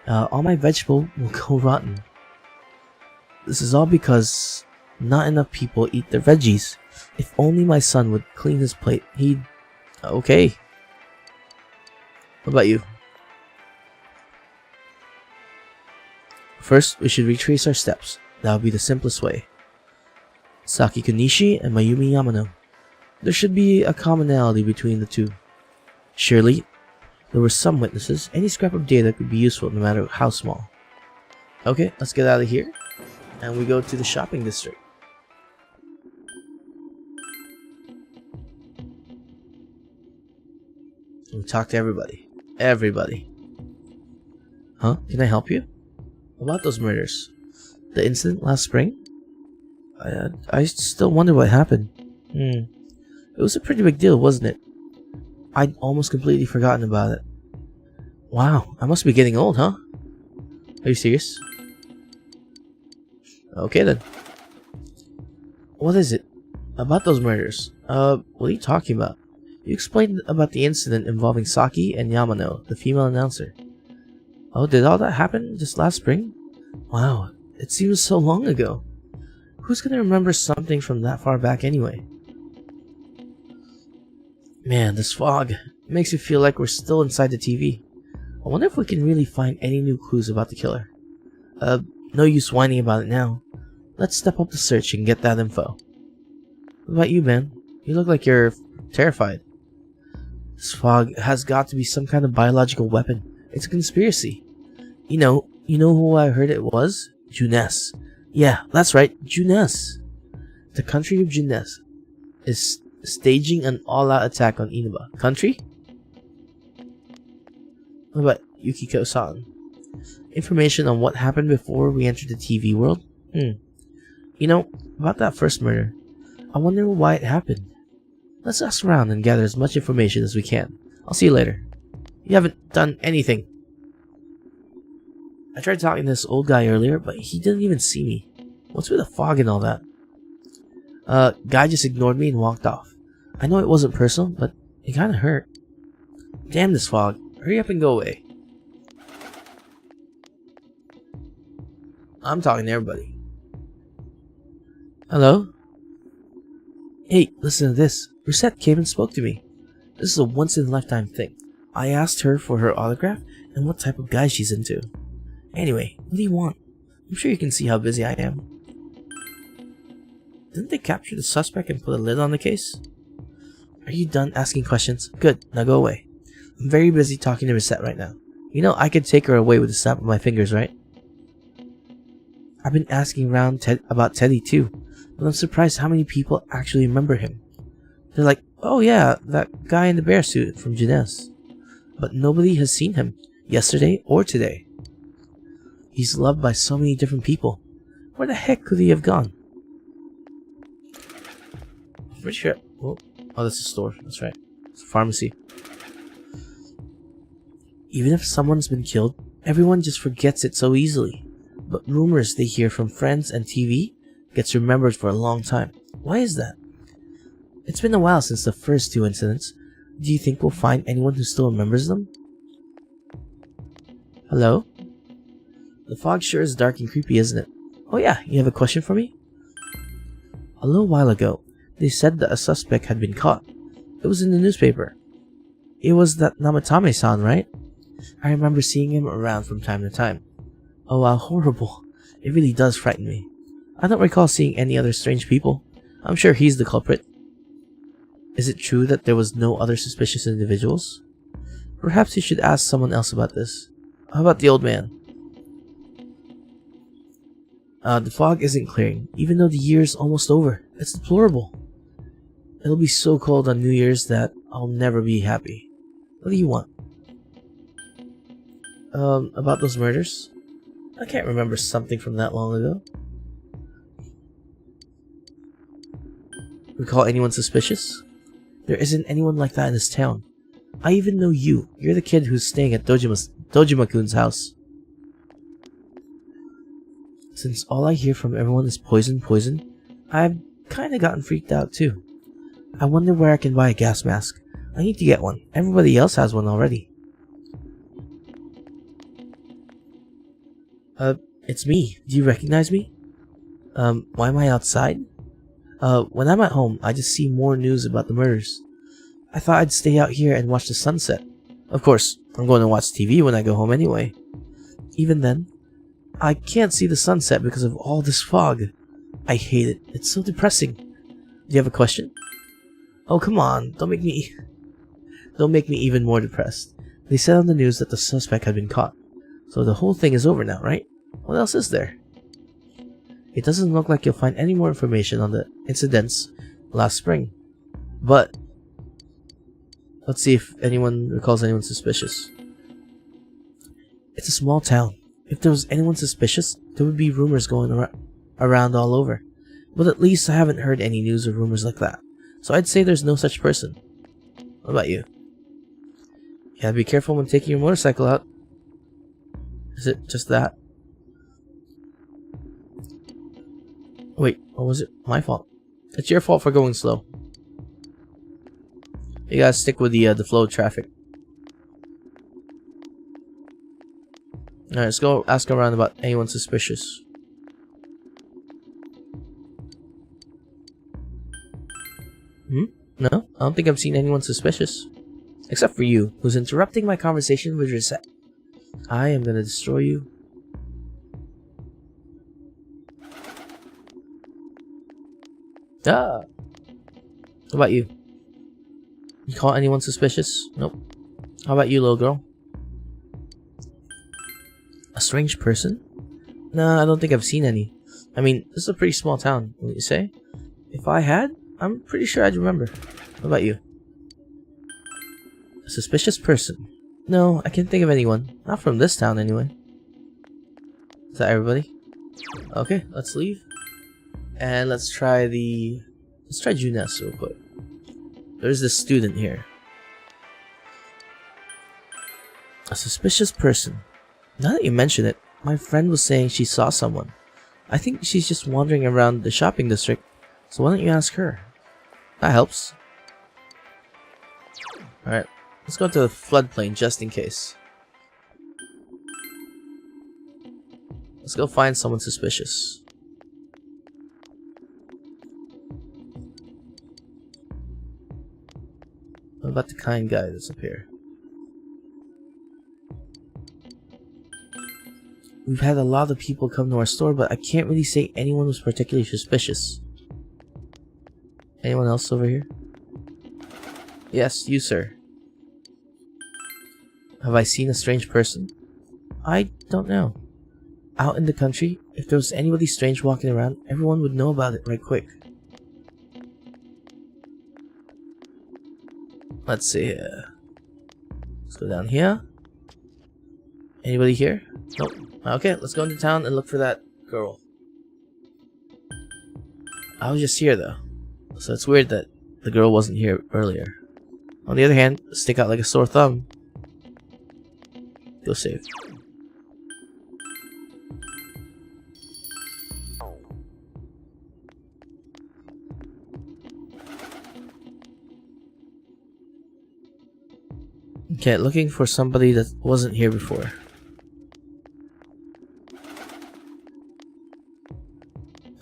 All my vegetable will go rotten. This is all because not enough people eat their veggies. If only my son would clean his plate, he'd... Okay. What about you? First, we should retrace our steps. That would be the simplest way. Saki Kunishi and Mayumi Yamano. There should be a commonality between the two. Surely, there were some witnesses. Any scrap of data could be useful no matter how small. Okay, let's get out of here. And we go to the shopping district. And we talk to everybody. Everybody. Huh? Can I help you? About those murders. The incident last spring? I still wonder what happened. It was a pretty big deal, wasn't it? I'd almost completely forgotten about it. Wow, I must be getting old, huh? Are you serious? Okay then. What is it? About those murders. What are you talking about? You explained about the incident involving Saki and Yamano, the female announcer. Oh, did all that happen just last spring? Wow, it seems so long ago. Who's gonna remember something from that far back anyway? Man, this fog makes me feel like we're still inside the TV. I wonder if we can really find any new clues about the killer. No use whining about it now. Let's step up the search and get that info. What about you, man? You look like you're terrified. This fog has got to be some kind of biological weapon. It's a conspiracy. You know who I heard it was? Junes. Yeah, that's right, Junes. The country of Junes is staging an all-out attack on Inaba. Country? What about Yukiko-san? Information on what happened before we entered the TV world? You know, about that first murder, I wonder why it happened. Let's ask around and gather as much information as we can. I'll see you later. You haven't done anything. I tried talking to this old guy earlier, but he didn't even see me. What's with the fog and all that? Guy just ignored me and walked off. I know it wasn't personal, but it kinda hurt. Damn this fog. Hurry up and go away. I'm talking to everybody. Hello? Hey, listen to this. Rosette came and spoke to me. This is a once-in-a-lifetime thing. I asked her for her autograph and what type of guy she's into. Anyway, what do you want? I'm sure you can see how busy I am. Didn't they capture the suspect and put a lid on the case? Are you done asking questions? Good, now go away. I'm very busy talking to Rosette right now. You know I could take her away with a snap of my fingers, right? I've been asking around about Teddy too, but I'm surprised how many people actually remember him. They're like, oh yeah, that guy in the bear suit from Junes. But nobody has seen him, yesterday or today. He's loved by so many different people. Where the heck could he have gone? I'm pretty sure... Oh, that's a store. That's right. It's a pharmacy. Even if someone's been killed, everyone just forgets it so easily. But rumors they hear from friends and TV gets remembered for a long time. Why is that? It's been a while since the first two incidents. Do you think we'll find anyone who still remembers them? Hello? The fog sure is dark and creepy, isn't it? Oh yeah, you have a question for me? A little while ago, they said that a suspect had been caught. It was in the newspaper. It was that Namatame-san, right? I remember seeing him around from time to time. Oh wow, horrible. It really does frighten me. I don't recall seeing any other strange people. I'm sure he's the culprit. Is it true that there was no other suspicious individuals? Perhaps you should ask someone else about this. How about the old man? The fog isn't clearing, even though the year's almost over. It's deplorable. It'll be so cold on New Year's that I'll never be happy. What do you want? About those murders? I can't remember something from that long ago. Recall anyone suspicious? There isn't anyone like that in this town. I even know you. You're the kid who's staying at Dojima-kun's house. Since all I hear from everyone is poison, poison, I've kinda gotten freaked out too. I wonder where I can buy a gas mask. I need to get one. Everybody else has one already. It's me. Do you recognize me? Why am I outside? When I'm at home, I just see more news about the murders. I thought I'd stay out here and watch the sunset. Of course, I'm going to watch TV when I go home anyway. Even then, I can't see the sunset because of all this fog. I hate it. It's so depressing. Do you have a question? Oh, come on. Don't make me even more depressed. They said on the news that the suspect had been caught. So the whole thing is over now, right? What else is there? It doesn't look like you'll find any more information on the incidents last spring. But let's see if anyone recalls anyone suspicious. It's a small town. If there was anyone suspicious, there would be rumors going around all over. But at least I haven't heard any news or rumors like that. So I'd say there's no such person. What about you? Yeah, be careful when taking your motorcycle out. Is it just that? Wait, or was it my fault? It's your fault for going slow. You gotta stick with the flow of traffic. Alright, let's go ask around about anyone suspicious. No, I don't think I've seen anyone suspicious. Except for you, who's interrupting my conversation with Rosette. I am gonna destroy you. Ah! What about you? You call anyone suspicious? Nope. How about you, little girl? A strange person? Nah, I don't think I've seen any. I mean, this is a pretty small town, wouldn't you say? If I had, I'm pretty sure I'd remember. What about you? A suspicious person? No, I can't think of anyone. Not from this town, anyway. Is that everybody? Okay, let's leave. And let's try Junes real quick. There's this student here. A suspicious person. Now that you mention it, my friend was saying she saw someone. I think she's just wandering around the shopping district, so why don't you ask her? That helps. Alright, let's go to the floodplain just in case. Let's go find someone suspicious. What about the kind guy that's up here? We've had a lot of people come to our store, but I can't really say anyone was particularly suspicious. Anyone else over here? Yes, you, sir. Have I seen a strange person? I don't know. Out in the country, if there was anybody strange walking around, everyone would know about it right quick. Let's see here. Let's go down here. Anybody here? Nope. Okay, let's go into town and look for that girl. I was just here though, so it's weird that the girl wasn't here earlier. On the other hand, stick out like a sore thumb. Go save. Okay, looking for somebody that wasn't here before.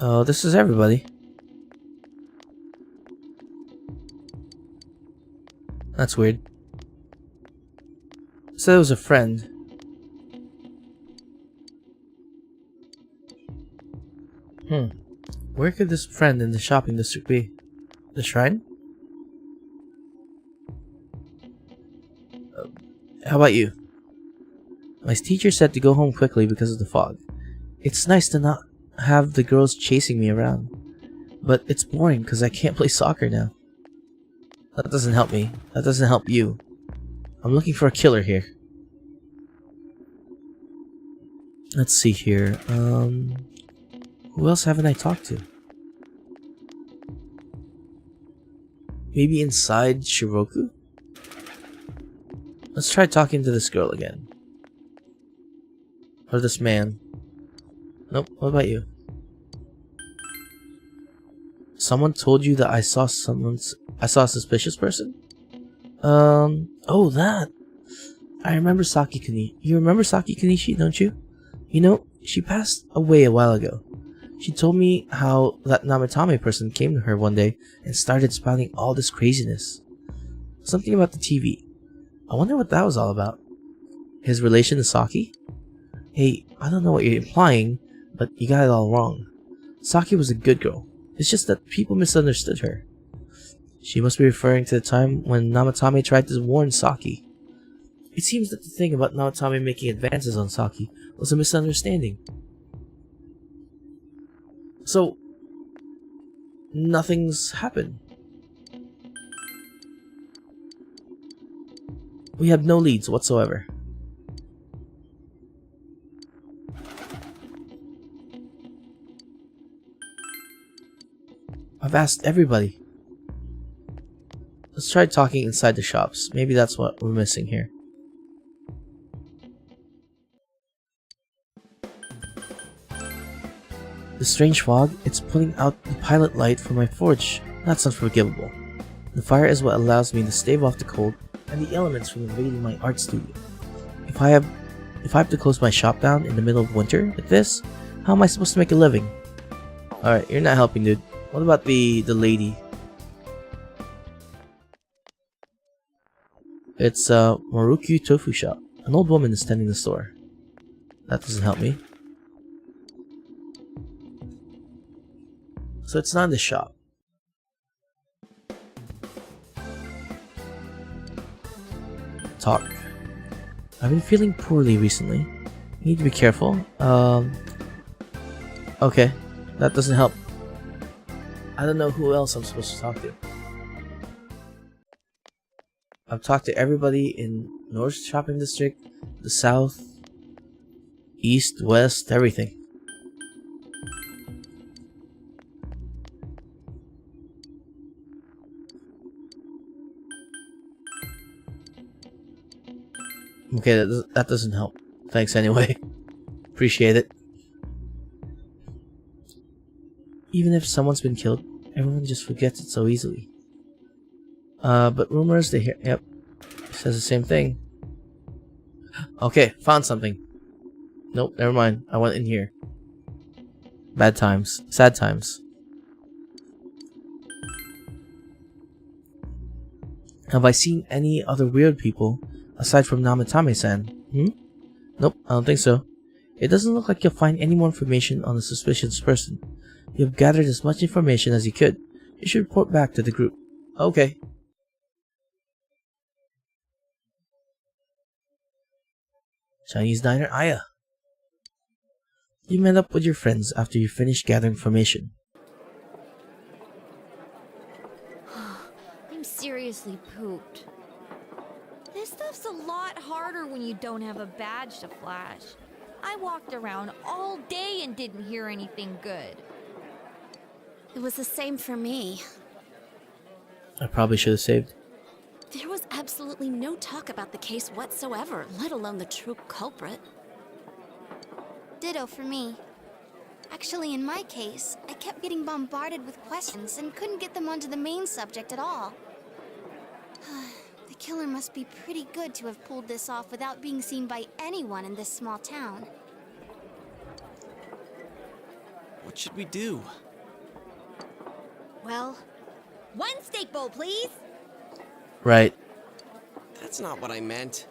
Oh, this is everybody. That's weird. Said it was a friend. Where could this friend in the shopping district be? The shrine? How about you? My teacher said to go home quickly because of the fog. It's nice to not have the girls chasing me around, but it's boring because I can't play soccer now. That doesn't help me. That doesn't help you. I'm looking for a killer here. Let's see here. Who else haven't I talked to? Maybe inside Shiroku? Let's try talking to this girl again. Or this man. Nope, what about you? Someone told you that I saw a suspicious person? Oh, that. I remember Saki Kunishi. You remember Saki Kunishi, don't you? You know, she passed away a while ago. She told me how that Namatame person came to her one day and started spouting all this craziness. Something about the TV. I wonder what that was all about. His relation to Saki? Hey, I don't know what you're implying, but you got it all wrong. Saki was a good girl. It's just that people misunderstood her. She must be referring to the time when Namatame tried to warn Saki. It seems that the thing about Namatame making advances on Saki was a misunderstanding. So, nothing's happened. We have no leads whatsoever. I've asked everybody. Let's try talking inside the shops. Maybe that's what we're missing here. The strange fog, it's putting out the pilot light for my forge. That's unforgivable. The fire is what allows me to stave off the cold and the elements from invading my art studio. If I have to close my shop down in the middle of winter like this, how am I supposed to make a living? Alright, you're not helping, dude. What about the lady? It's Maruku Tofu Shop. An old woman is tending the store. That doesn't help me. So it's not in the shop. talk. I've been feeling poorly recently. You need to be careful. Okay. That doesn't help. I don't know who else I'm supposed to talk to. I've talked to everybody in North Shopping District, the South, East, West, everything. Okay, that doesn't help. Thanks anyway. Appreciate it. Even if someone's been killed, everyone just forgets it so easily. But rumors they hear. Yep. Says the same thing. Okay, found something. Nope, never mind. I went in here. Bad times. Sad times. Have I seen any other weird people aside from Namatame-san? Nope, I don't think so. It doesn't look like you'll find any more information on the suspicious person. You have gathered as much information as you could. You should report back to the group. Okay. Chinese diner Aya. You met up with your friends after you finished gathering information. I'm seriously pooped. This stuff's a lot harder when you don't have a badge to flash. I walked around all day and didn't hear anything good. It was the same for me. I probably should have saved. There was absolutely no talk about the case whatsoever, let alone the true culprit. Ditto for me. Actually, in my case, I kept getting bombarded with questions and couldn't get them onto the main subject at all. The killer must be pretty good to have pulled this off without being seen by anyone in this small town. What should we do? Well, one steak bowl, please. Right. That's not what I meant.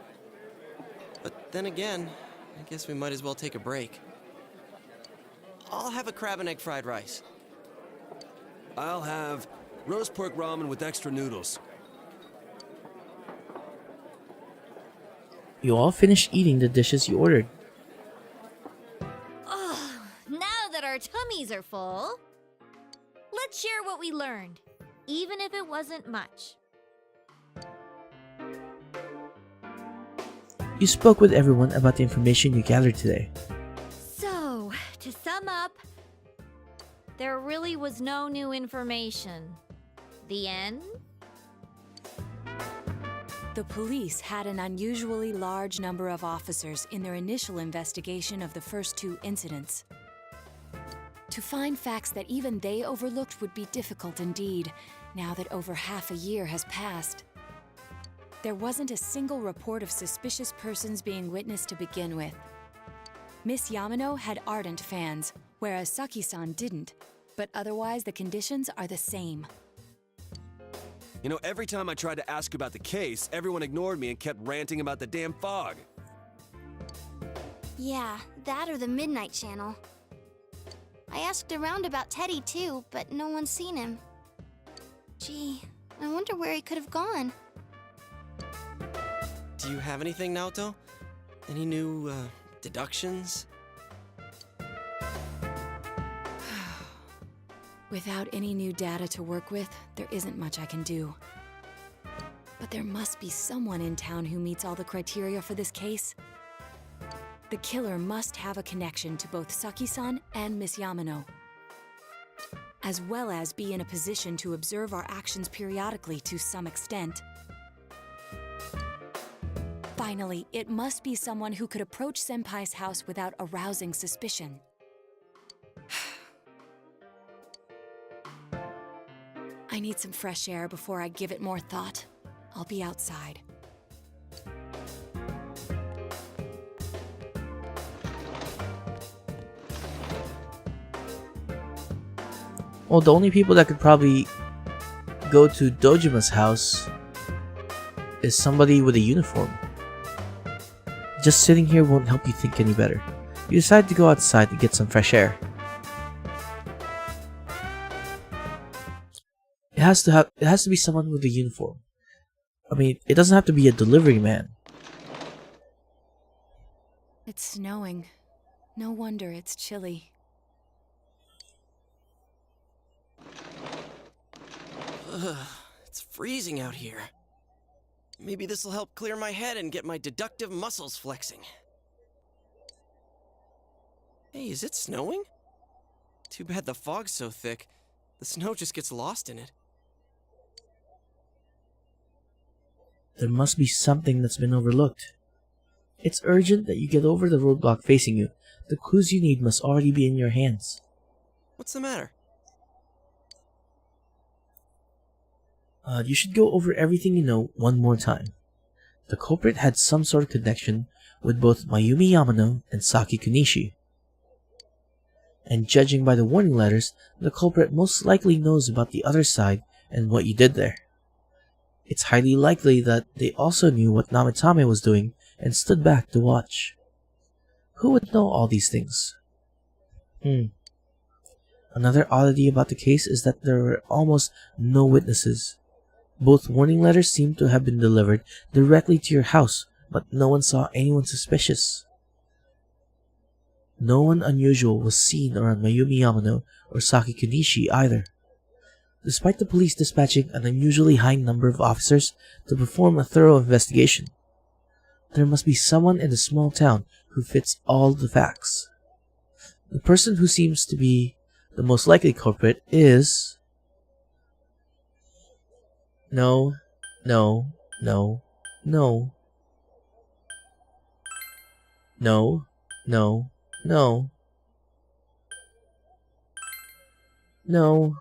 But then again, I guess we might as well take a break. I'll have a crab and egg fried rice. I'll have roast pork ramen with extra noodles. You all finished eating the dishes you ordered. Oh, now that our tummies are full, let's share what we learned, even if it wasn't much. You spoke with everyone about the information you gathered today. So, to sum up, there really was no new information. The end? The police had an unusually large number of officers in their initial investigation of the first two incidents. To find facts that even they overlooked would be difficult indeed, now that over half a year has passed. There wasn't a single report of suspicious persons being witnessed to begin with. Miss Yamano had ardent fans, whereas Saki-san didn't, but otherwise the conditions are the same. You know, every time I tried to ask about the case, everyone ignored me and kept ranting about the damn fog. Yeah, that or the Midnight Channel. I asked around about Teddy too, but no one's seen him. Gee, I wonder where he could have gone. Do you have anything, Naoto? Any new, deductions? Without any new data to work with, there isn't much I can do. But there must be someone in town who meets all the criteria for this case. The killer must have a connection to both Saki-san and Miss Yamano, as well as be in a position to observe our actions periodically to some extent. Finally, it must be someone who could approach Senpai's house without arousing suspicion. I need some fresh air before I give it more thought. I'll be outside. Well, the only people that could probably go to Dojima's house is somebody with a uniform. Just sitting here won't help you think any better. You decide to go outside to get some fresh air. It has to be someone with a uniform. I mean, it doesn't have to be a delivery man. It's snowing. No wonder it's chilly. Ugh, it's freezing out here. Maybe this'll help clear my head and get my deductive muscles flexing. Hey, is it snowing? Too bad the fog's so thick. The snow just gets lost in it. There must be something that's been overlooked. It's urgent that you get over the roadblock facing you. The clues you need must already be in your hands. What's the matter? You should go over everything you know one more time. The culprit had some sort of connection with both Mayumi Yamano and Saki Kunishi. And judging by the warning letters, the culprit most likely knows about the other side and what you did there. It's highly likely that they also knew what Namatame was doing and stood back to watch. Who would know all these things? Another oddity about the case is that there were almost no witnesses. Both warning letters seem to have been delivered directly to your house, but no one saw anyone suspicious. No one unusual was seen around Mayumi Yamano or Saki Kunishi either. Despite the police dispatching an unusually high number of officers to perform a thorough investigation, there must be someone in the small town who fits all the facts. The person who seems to be the most likely culprit is... No. No. No. No. No. No. No. No.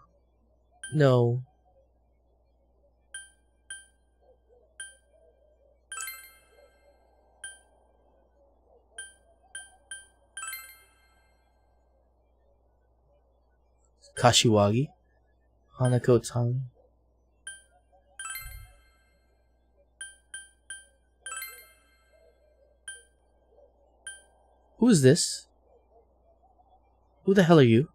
No. Kashiwagi, Hanako Tang. Who is this? Who the hell are you?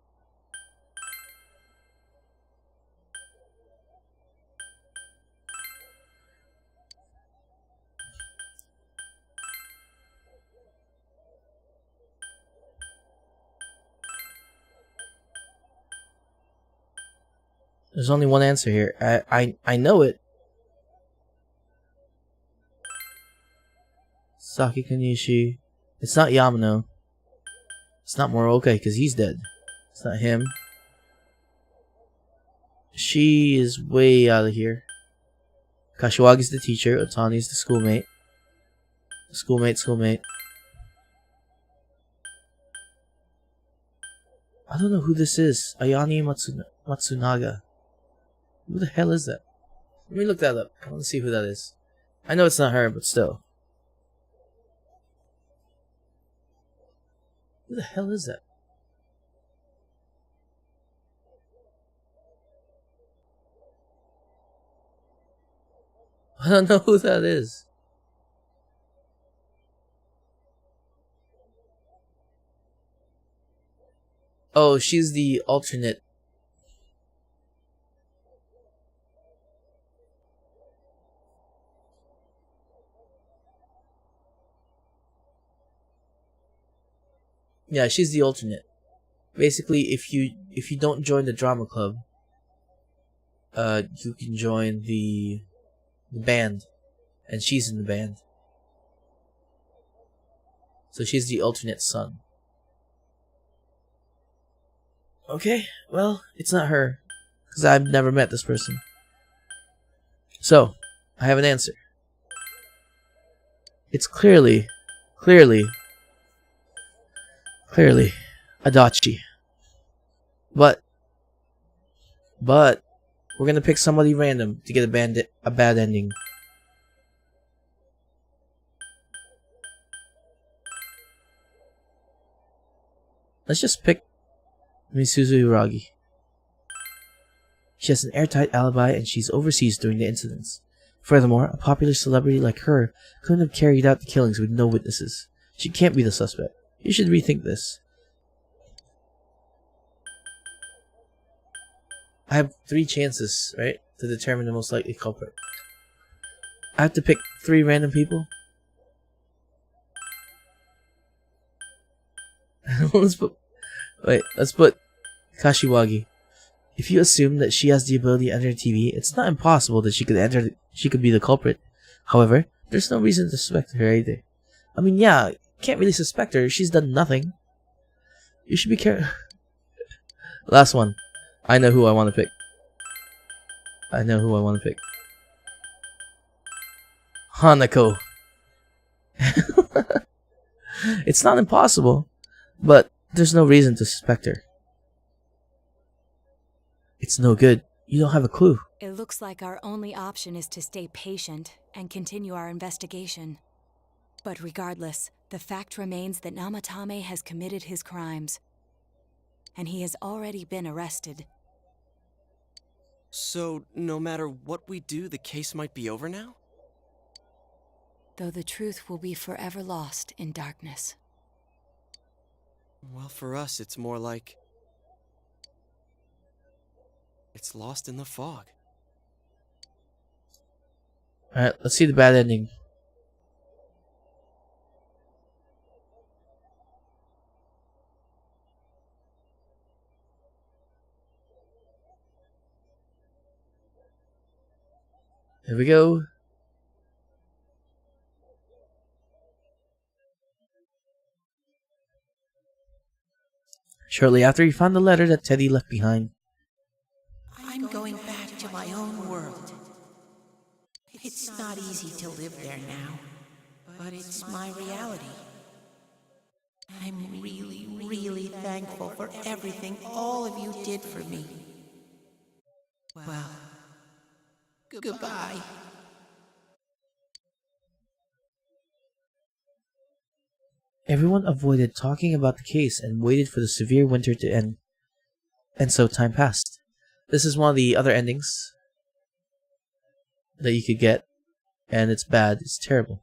There's only one answer here. I know it. Saki Kunishi. It's not Yamano. It's not Moroka because he's dead. It's not him. She is way out of here. Kashiwagi's the teacher. Otani's the schoolmate. Schoolmate. I don't know who this is. Ayane Matsunaga. Who the hell is that? Let me look that up. I want to see who that is. I know it's not her, but still. Who the hell is that? I don't know who that is. Oh, she's the alternate. Yeah, she's the alternate. Basically, if you don't join the drama club, you can join the band, and she's in the band. So she's the alternate son. Okay, well, it's not her, because I've never met this person. So, I have an answer. It's clearly Adachi. But we're gonna pick somebody random to get a bad ending. Let's just pick Misuzu Hiragi. She has an airtight alibi and she's overseas during the incidents. Furthermore, a popular celebrity like her couldn't have carried out the killings with no witnesses. She can't be the suspect. You should rethink this. I have 3 chances, right, to determine the most likely culprit. I have to pick 3 random people. let's put Kashiwagi. If you assume that she has the ability to enter TV, it's not impossible that she could be the culprit. However, there's no reason to suspect her either. I mean, yeah, can't really suspect her. She's done nothing. You should be careful. Last one. I know who I want to pick. Hanako. It's not impossible, but there's no reason to suspect her. It's no good. You don't have a clue. It looks like our only option is to stay patient and continue our investigation. But regardless, the fact remains that Namatame has committed his crimes. And he has already been arrested. So, no matter what we do, the case might be over now? Though the truth will be forever lost in darkness. Well, for us, it's more like... it's lost in the fog. Alright, let's see the bad ending. Here we go. Shortly after, he found the letter that Teddy left behind. I'm going back to my own world. It's not easy to live there now, but it's my reality. I'm really, really thankful for everything all of you did for me. Well, goodbye. Everyone avoided talking about the case and waited for the severe winter to end. And so time passed. This is one of the other endings that you could get, and it's bad, it's terrible.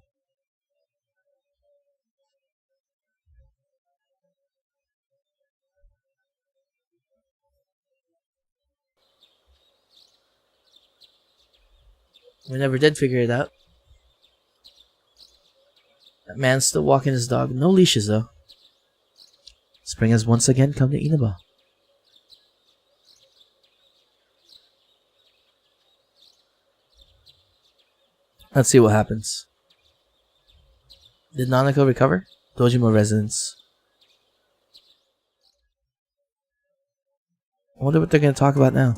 We never did figure it out. That man's still walking his dog. No leashes, though. Spring has once again come to Inaba. Let's see what happens. Did Nanako recover? Dojima residence. I wonder what they're going to talk about now.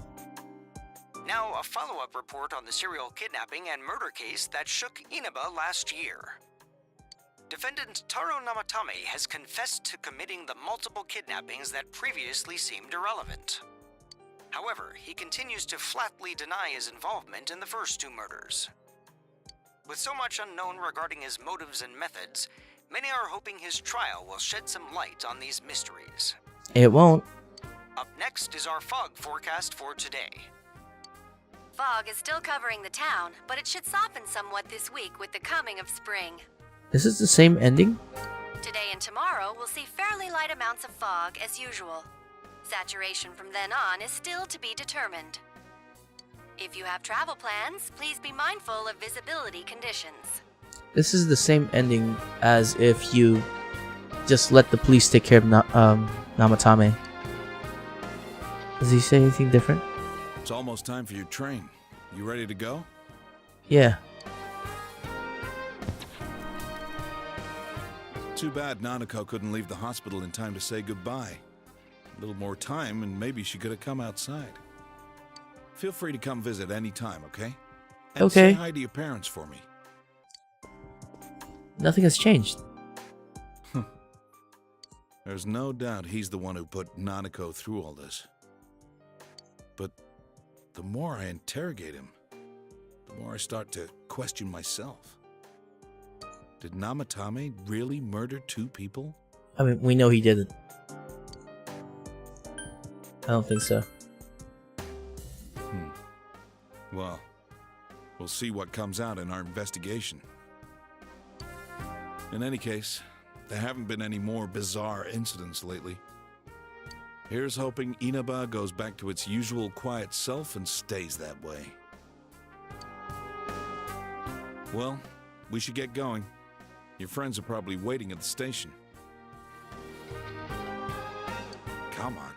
Now, a follow-up report on the serial kidnapping and murder case that shook Inaba last year. Defendant Taro Namatame has confessed to committing the multiple kidnappings that previously seemed irrelevant. However, he continues to flatly deny his involvement in the first two murders. With so much unknown regarding his motives and methods, many are hoping his trial will shed some light on these mysteries. It won't. Up next is our fog forecast for today. Fog is still covering the town, but it should soften somewhat this week with the coming of spring. This is the same ending? Today and tomorrow will see fairly light amounts of fog as usual. Saturation from then on is still to be determined. If you have travel plans, please be mindful of visibility conditions. This is the same ending as if you just let the police take care of Namatame. Does he say anything different? It's almost time for your train. You ready to go? Yeah. Too bad Nanako couldn't leave the hospital in time to say goodbye. A little more time and maybe she could have come outside. Feel free to come visit any time, okay? And okay. Say hi to your parents for me. Nothing has changed. There's no doubt he's the one who put Nanako through all this. But the more I interrogate him, the more I start to question myself. Did Namatame really murder two people? I mean, we know he didn't. I don't think so. Well, we'll see what comes out in our investigation. In any case, there haven't been any more bizarre incidents lately. Here's hoping Inaba goes back to its usual quiet self and stays that way. Well, we should get going. Your friends are probably waiting at the station. come on.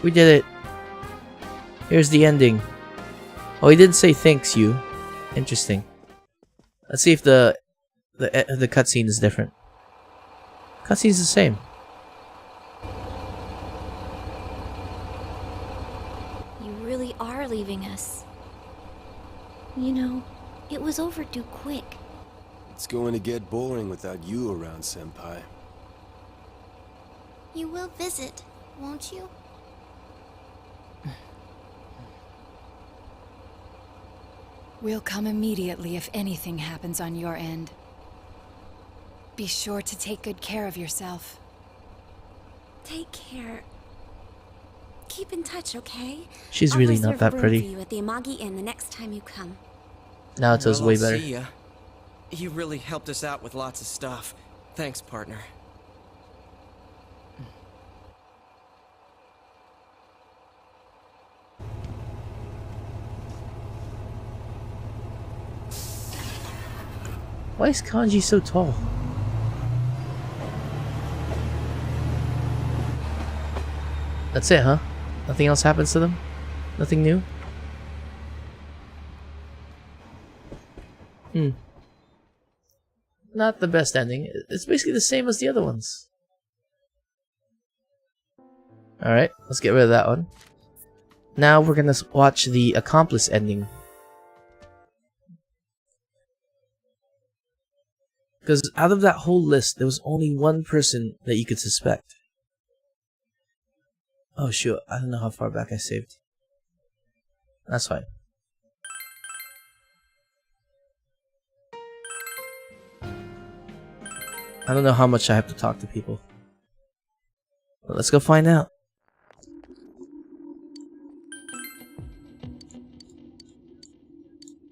We did it. Here's the ending. Oh, he didn't say thanks, you. Interesting. Let's see if the cutscene is different. Cutscene's the same. You really are leaving us. You know, it was overdue quick. It's going to get boring without you around, Senpai. You will visit, won't you? We'll come immediately if anything happens on your end. Be sure to take good care of yourself. Take care. Keep in touch, okay? She's I'll really not reserve that room pretty. for you at the Amagi Inn the next time you come. Naoto's Well, way I'll better. see ya. You really helped us out with lots of stuff. Thanks, partner. Why is Kanji so tall? That's it, huh? Nothing else happens to them? Nothing new? Not the best ending. It's basically the same as the other ones. Alright, let's get rid of that one. Now we're gonna watch the accomplice ending. Because out of that whole list, there was only one person that you could suspect. Oh shoot, I don't know how far back I saved. That's fine. I don't know how much I have to talk to people. But let's go find out.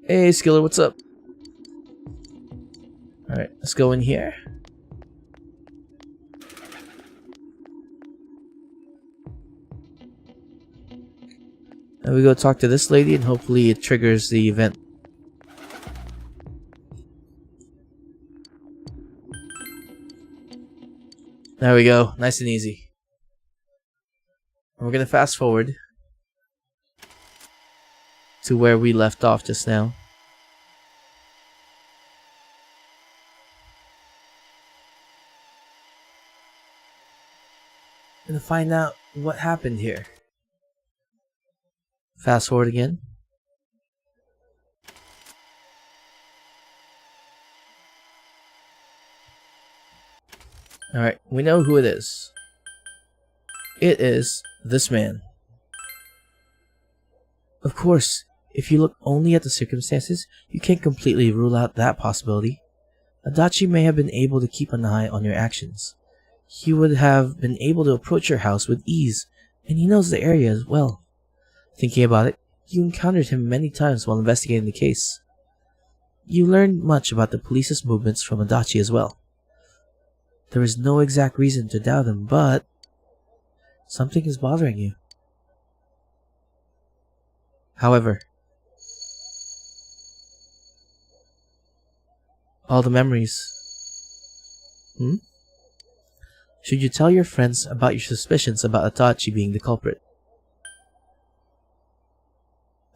Hey Skiller, what's up? Alright, let's go in here. And we go talk to this lady and hopefully it triggers the event. There we go, nice and easy. And we're gonna fast forward to where we left off just now. Gonna find out what happened here. Fast forward again. Alright, we know who it is. It is this man. Of course, if you look only at the circumstances, you can't completely rule out that possibility. Adachi may have been able to keep an eye on your actions. He would have been able to approach your house with ease, and he knows the area as well. Thinking about it, you encountered him many times while investigating the case. You learned much about the police's movements from Adachi as well. There is no exact reason to doubt him, but something is bothering you. However, all the memories. Should you tell your friends about your suspicions about Adachi being the culprit?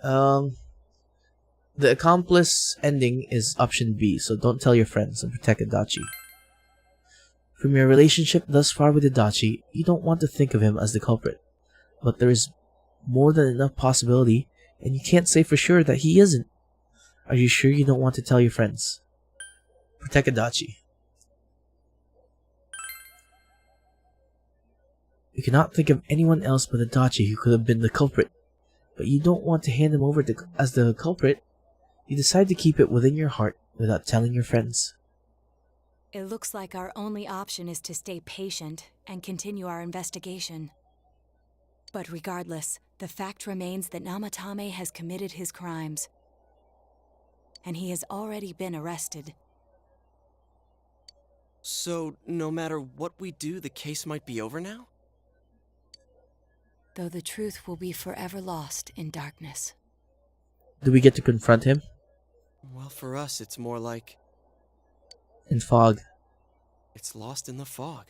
The accomplice ending is option B, so don't tell your friends and protect Adachi. From your relationship thus far with Adachi, you don't want to think of him as the culprit, but there is more than enough possibility, and you can't say for sure that he isn't. Are you sure you don't want to tell your friends? Protect Adachi. You cannot think of anyone else but Adachi who could have been the culprit, but you don't want to hand him over as the culprit. You decide to keep it within your heart without telling your friends. It looks like our only option is to stay patient and continue our investigation. But regardless, the fact remains that Namatame has committed his crimes, and he has already been arrested. So, no matter what we do, the case might be over now? Though the truth will be forever lost in darkness. Do we get to confront him? Well, for us, it's more like... In fog. It's lost in the fog.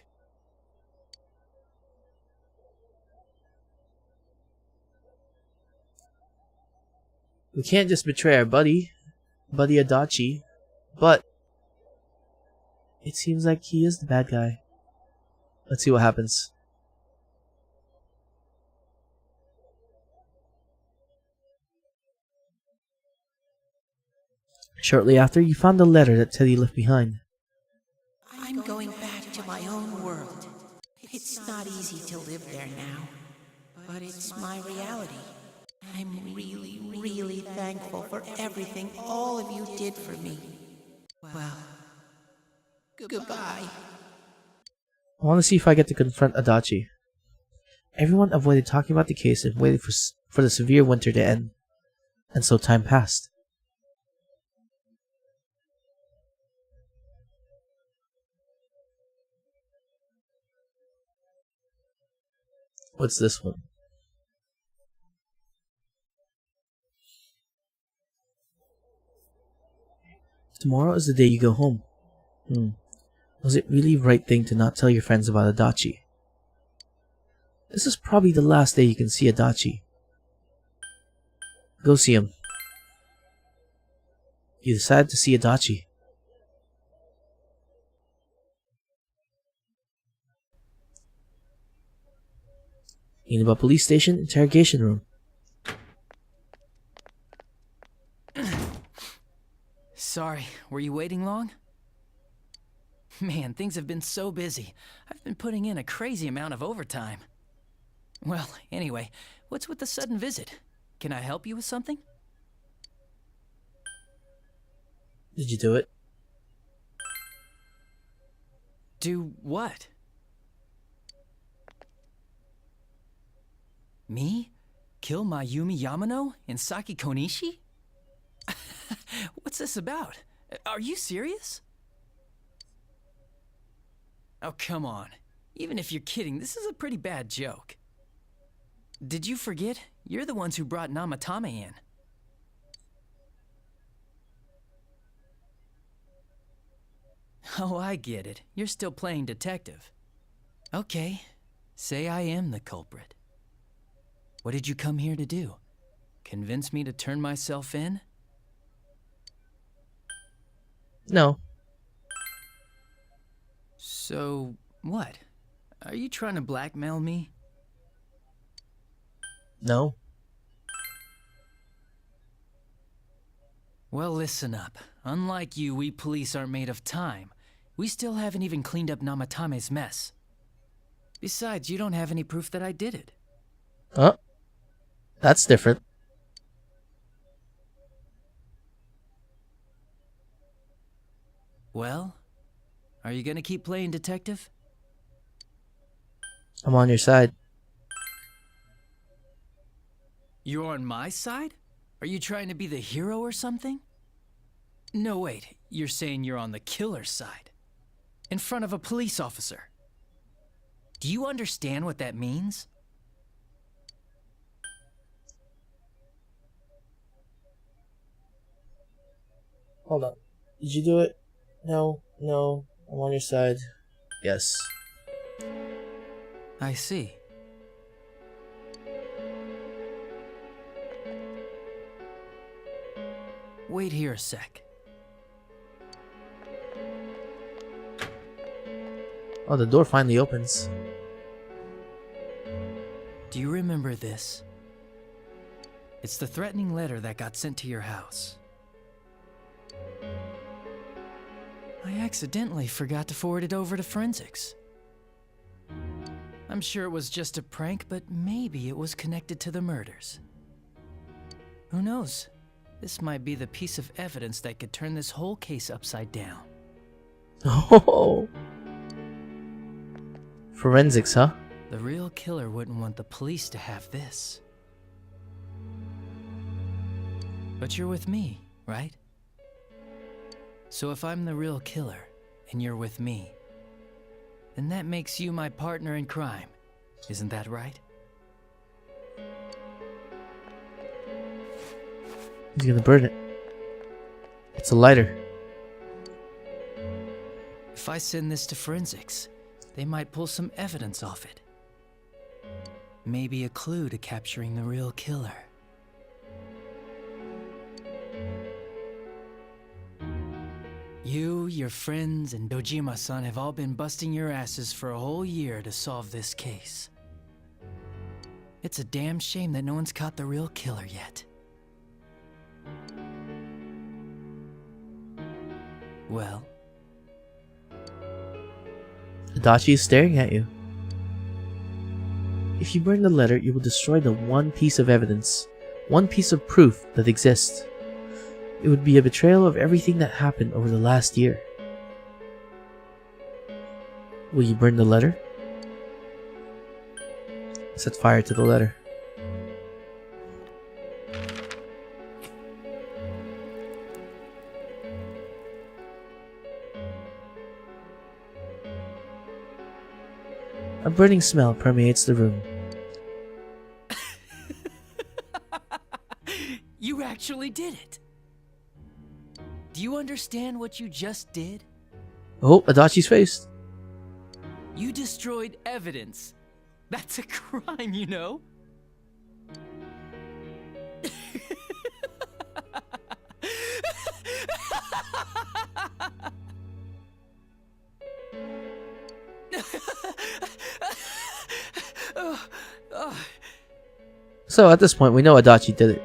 We can't just betray our buddy Adachi, but it seems like he is the bad guy. Let's see what happens. Shortly after, you found the letter that Teddy left behind. I'm going back to my own world. It's not easy to live there now, but it's my reality. I'm really, really thankful for everything all of you did for me. Well, goodbye. I want to see if I get to confront Adachi. Everyone avoided talking about the case and waited for the severe winter to end, and so time passed. What's this one? Tomorrow is the day you go home. Was it really the right thing to not tell your friends about Adachi? This is probably the last day you can see Adachi. Go see him. You decided to see Adachi. Inaba Police Station Interrogation Room. Sorry, were you waiting long? Man, things have been so busy. I've been putting in a crazy amount of overtime. Well, anyway, what's with the sudden visit? Can I help you with something? Did you do it? Do what? Me? Kill Mayumi Yamano and Saki Konishi? What's this about? Are you serious? Oh, come on. Even if you're kidding, this is a pretty bad joke. Did you forget? You're the ones who brought Namatame in. Oh, I get it. You're still playing detective. Okay, say I am the culprit. What did you come here to do? Convince me to turn myself in? No. So, what? Are you trying to blackmail me? No. Well, listen up. Unlike you, we police aren't made of time. We still haven't even cleaned up Namatame's mess. Besides, you don't have any proof that I did it. Huh? That's different. Well, are you gonna keep playing detective? I'm on your side. You're on my side? Are you trying to be the hero or something? No, wait. You're saying you're on the killer's side. In front of a police officer. Do you understand what that means? Hold on. Did you do it? No. No. I'm on your side. Yes. I see. Wait here a sec. Oh, the door finally opens. Do you remember this? It's the threatening letter that got sent to your house. I accidentally forgot to forward it over to forensics. I'm sure it was just a prank, but maybe it was connected to the murders. Who knows? This might be the piece of evidence that could turn this whole case upside down. Oh. Forensics, huh? The real killer wouldn't want the police to have this. But you're with me, right? So if I'm the real killer, and you're with me, then that makes you my partner in crime. Isn't that right? He's gonna burn it. It's a lighter. If I send this to forensics, they might pull some evidence off it. Maybe a clue to capturing the real killer. your friends and Dojima-san have all been busting your asses for a whole year to solve this case. It's a damn shame that no one's caught the real killer yet. Well? Adachi is staring at you. If you burn the letter, you will destroy the one piece of evidence, one piece of proof that exists. It would be a betrayal of everything that happened over the last year. Will you burn the letter? Set fire to the letter. A burning smell permeates the room. You actually did it! Do you understand what you just did? Oh, Adachi's face. You destroyed evidence. That's a crime, you know? So at this point, we know Adachi did it.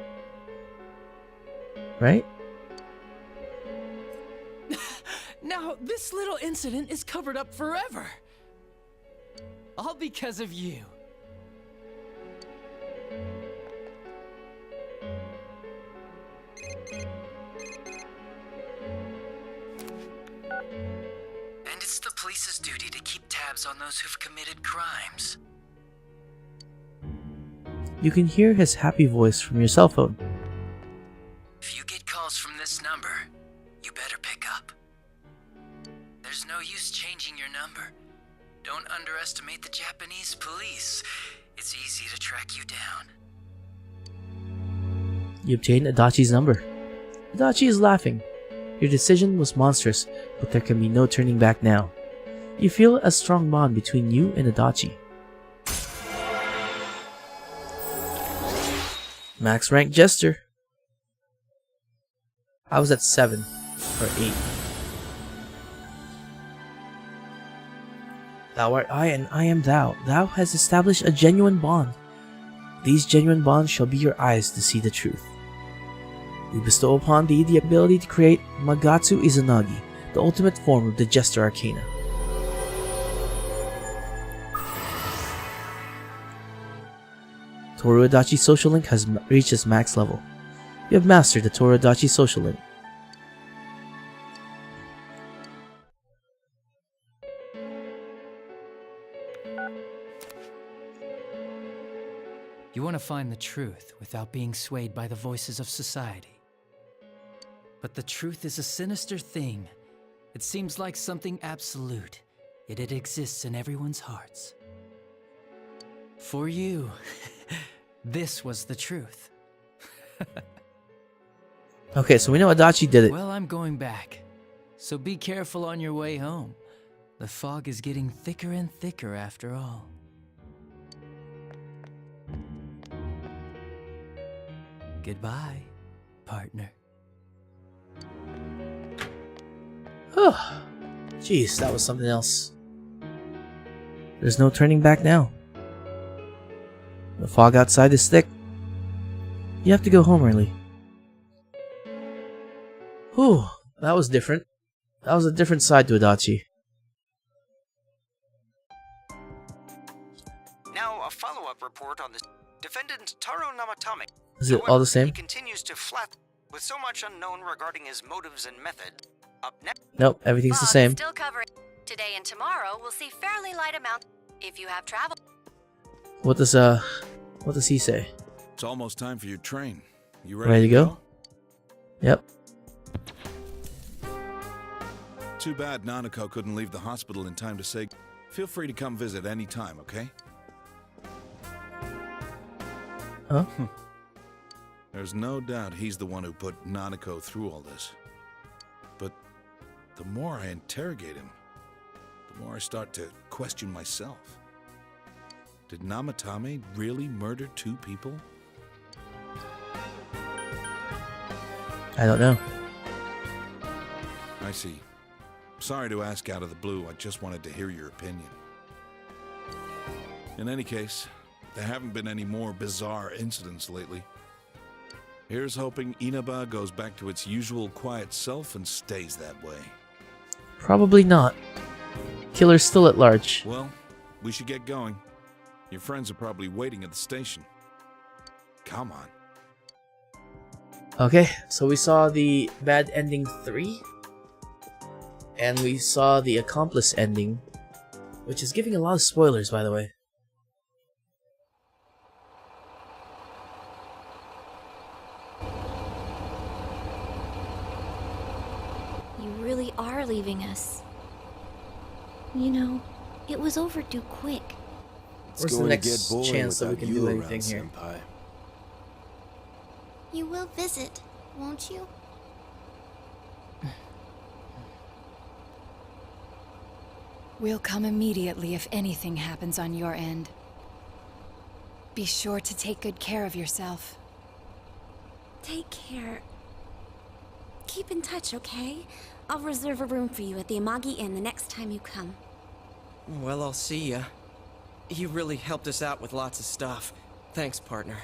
Right? Now, this little incident is covered up forever. All because of you. And it's the police's duty to keep tabs on those who've committed crimes. You can hear his happy voice from your cell phone. If you get calls from this number, you better pick up. There's no use changing your number. Don't underestimate the Japanese police. It's easy to track you down. You obtain Adachi's number. Adachi is laughing. Your decision was monstrous, but there can be no turning back now. You feel a strong bond between you and Adachi. Max rank Jester. I was at 7 or 8. Thou art I and I am thou. Thou hast established a genuine bond. These genuine bonds shall be your eyes to see the truth. We bestow upon thee the ability to create Magatsu Izanagi, the ultimate form of the Jester Arcana. Toru Adachi Social Link has reached its max level. You have mastered the Toru Adachi Social Link. You want to find the truth without being swayed by the voices of society. But the truth is a sinister thing. It seems like something absolute, yet it exists in everyone's hearts. For you, this was the truth. Okay, so we know Adachi did it. Well, I'm going back, so be careful on your way home. The fog is getting thicker and thicker after all. Goodbye, partner. Oh, jeez, that was something else. There's no turning back now. The fog outside is thick. You have to go home early. Whew, that was different. That was a different side to Adachi. Now, a follow-up report on the defendant Taro Namatame. Is it all the same? He continues to flat with so much unknown regarding his motives and method. Up next. Nope, everything's the Fog same. Still covering. Today and tomorrow we'll see fairly light amounts if you have travel. What does he say? It's almost time for your train. You Ready to go? Yep. Too bad Nanako couldn't leave the hospital in time to say. Feel free to come visit any time, okay? Huh? There's no doubt he's the one who put Nanako through all this. But the more I interrogate him, the more I start to question myself. Did Namatame really murder 2 people? I don't know. I see. Sorry to ask out of the blue, I just wanted to hear your opinion. In any case, there haven't been any more bizarre incidents lately. Here's hoping Inaba goes back to its usual quiet self and stays that way. Probably not. Killer's still at large. Well, we should get going. Your friends are probably waiting at the station. Come on. Okay, so we saw the bad ending 3. And we saw the accomplice ending, which is giving a lot of spoilers, by the way. You really are leaving us. You know, it was overdue quick. Where's the next chance that we can do anything here? Senpai. You will visit, won't you? We'll come immediately if anything happens on your end. Be sure to take good care of yourself. Take care. Keep in touch, okay? I'll reserve a room for you at the Amagi Inn the next time you come. Well, I'll see ya. You really helped us out with lots of stuff. Thanks, partner.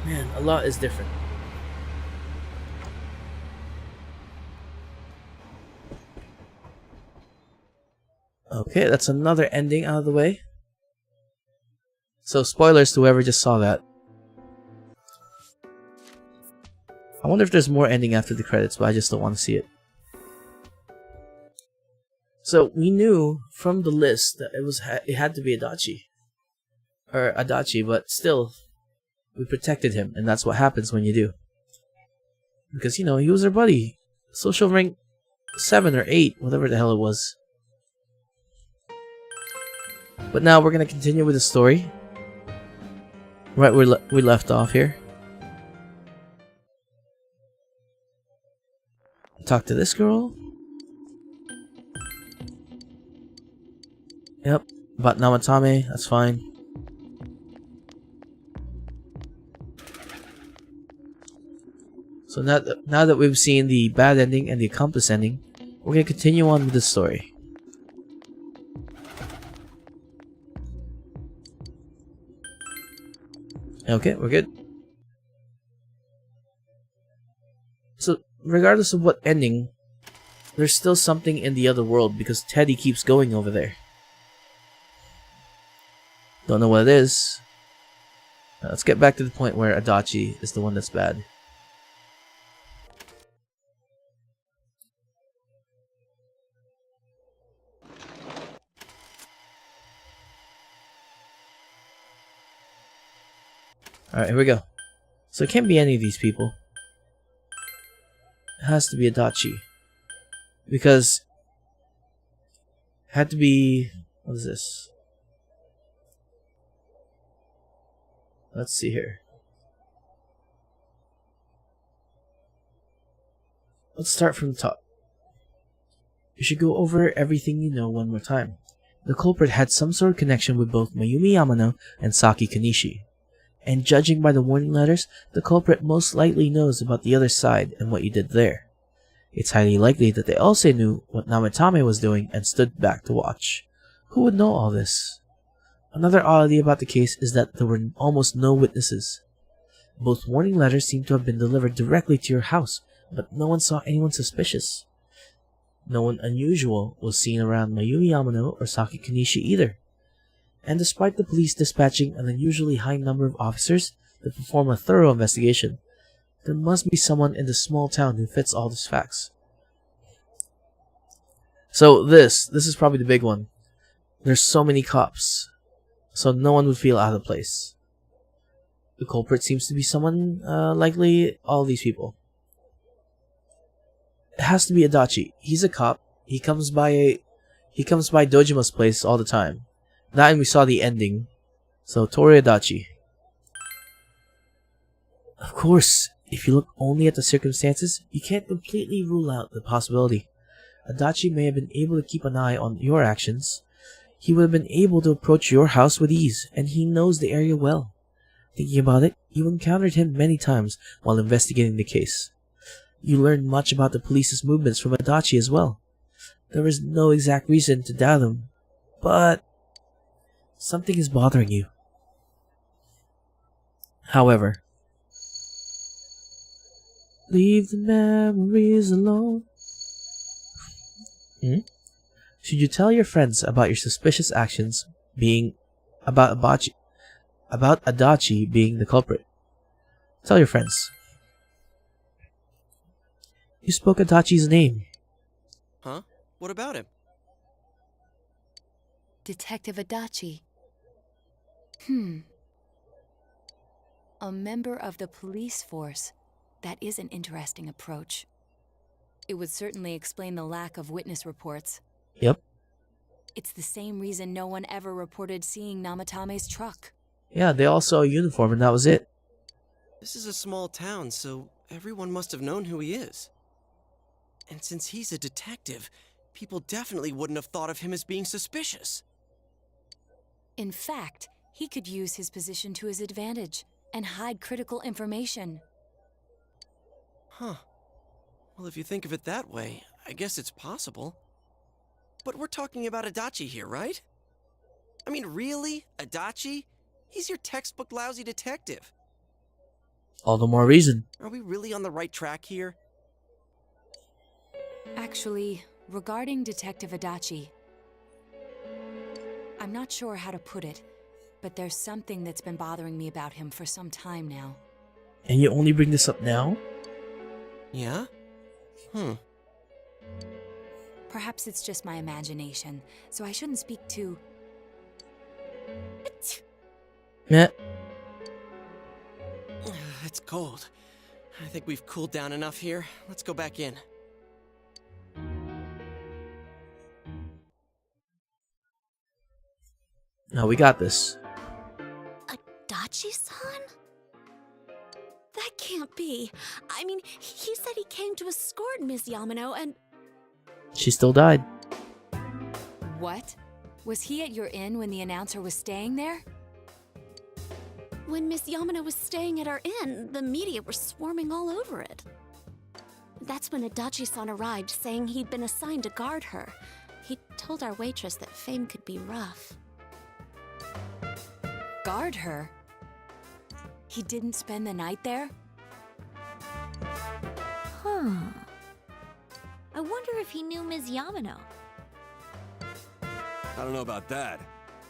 Man, a lot is different. Okay, that's another ending out of the way. So spoilers to whoever just saw that. I wonder if there's more ending after the credits, but I just don't want to see it. So we knew from the list that it had to be Adachi. Or Adachi, but still, we protected him, and that's what happens when you do. Because, you know, he was our buddy. Social rank 7 or 8, whatever the hell it was. But now we're gonna continue with the story. Right where we left off here. Talk to this girl. Yep, about Namatame, that's fine. So now that we've seen the bad ending and the accomplice ending, we're gonna continue on with the story. Okay, we're good. So, regardless of what ending, there's still something in the other world because Teddy keeps going over there. Don't know what it is. Now, let's get back to the point where Adachi is the one that's bad. Alright, here we go. So it can't be any of these people. It has to be Adachi. Because it had to be... what is this? Let's see here. Let's start from the top. You should go over everything you know one more time. The culprit had some sort of connection with both Mayumi Yamano and Saki Kanishi. And judging by the warning letters, the culprit most likely knows about the other side and what you did there. It's highly likely that they also knew what Namatame was doing and stood back to watch. Who would know all this? Another oddity about the case is that there were almost no witnesses. Both warning letters seem to have been delivered directly to your house, but no one saw anyone suspicious. No one unusual was seen around Mayumi Yamano or Saki Kanishi either. And despite the police dispatching an unusually high number of officers to perform a thorough investigation, there must be someone in the small town who fits all these facts. So this is probably the big one. There's so many cops, so no one would feel out of place. The culprit seems to be someone, likely all these people. It has to be Adachi. He's a cop. He comes by Dojima's place all the time. That and we saw the ending. So Tori Adachi. Of course, If you look only at the circumstances, you can't completely rule out the possibility. Adachi may have been able to keep an eye on your actions. He would have been able to approach your house with ease, and he knows the area well. Thinking about it, you encountered him many times while investigating the case. You learned much about the police's movements from Adachi as well. There is no exact reason to doubt him, but something is bothering you. However, leave the memories alone. Should you tell your friends about your suspicious actions being about Adachi being the culprit? Tell your friends. You spoke Adachi's name. Huh? What about him? Detective Adachi. A member of the police force. That is an interesting approach. It would certainly explain the lack of witness reports. Yep. It's the same reason no one ever reported seeing Namatame's truck. Yeah, they all saw a uniform and that was it. This is a small town, so everyone must have known who he is. And since he's a detective, people definitely wouldn't have thought of him as being suspicious. In fact, he could use his position to his advantage and hide critical information. Huh. Well, if you think of it that way, I guess it's possible. But we're talking about Adachi here, right? I mean, really? Adachi? He's your textbook lousy detective. All the more reason. Are we really on the right track here? Actually, regarding Detective Adachi, I'm not sure how to put it, but there's something that's been bothering me about him for some time now. And you only bring this up now? Yeah? Perhaps it's just my imagination, so I shouldn't speak too... Meh. It's cold. I think we've cooled down enough here. Let's go back in. No, we got this. Adachi-san? That can't be. I mean, he said he came to escort Miss Yamano and... She still died. What? Was he at your inn when the announcer was staying there? When Miss Yamano was staying at our inn, the media were swarming all over it. That's when Adachi-san arrived, saying he'd been assigned to guard her. He told our waitress that fame could be rough. Guard her? He didn't spend the night there? Huh. I wonder if he knew Ms. Yamano. I don't know about that,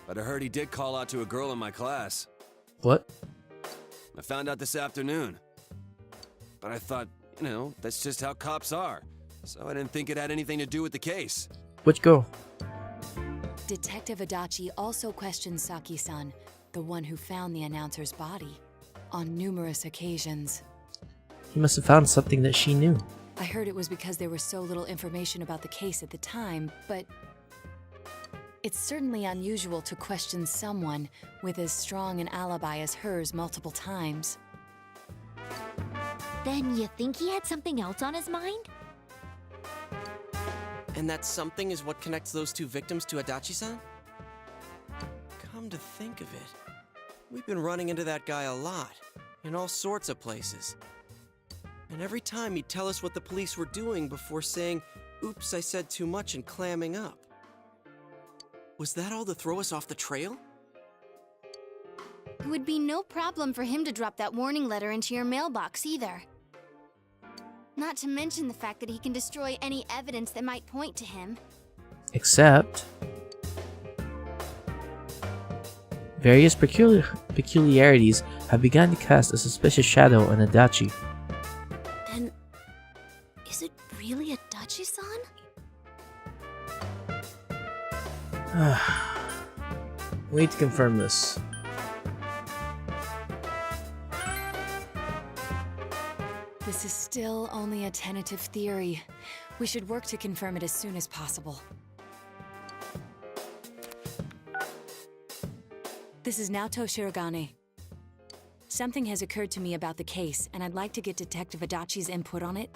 but I heard he did call out to a girl in my class. What? I found out this afternoon. But I thought, you know, that's just how cops are. So I didn't think it had anything to do with the case. Which girl? Detective Adachi also questioned Saki-san, the one who found the announcer's body, on numerous occasions. He must have found something that she knew. I heard it was because there was so little information about the case at the time, but it's certainly unusual to question someone with as strong an alibi as hers multiple times. Then you think he had something else on his mind? And that something is what connects those two victims to Adachi-san? Come to think of it, we've been running into that guy a lot, in all sorts of places. And every time he'd tell us what the police were doing before saying, "Oops, I said too much," and clamming up. Was that all to throw us off the trail? It would be no problem for him to drop that warning letter into your mailbox either. Not to mention the fact that he can destroy any evidence that might point to him. Except... various peculiarities have begun to cast a suspicious shadow on Adachi. Then, is it really Adachi-san? We need to confirm this. This is still only a tentative theory. We should work to confirm it as soon as possible. This is Naoto Shirogane. Something has occurred to me about the case, and I'd like to get Detective Adachi's input on it.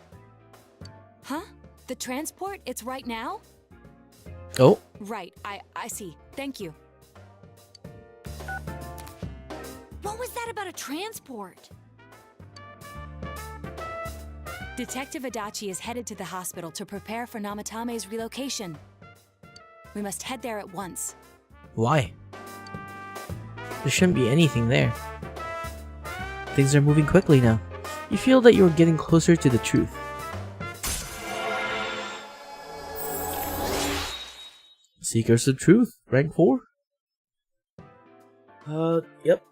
Huh? The transport? It's right now? Oh. Right, I see. Thank you. What was that about a transport? Detective Adachi is headed to the hospital to prepare for Namatame's relocation. We must head there at once. Why? There shouldn't be anything there. Things are moving quickly now. You feel that you're getting closer to the truth. Seekers of Truth, rank 4? Yep.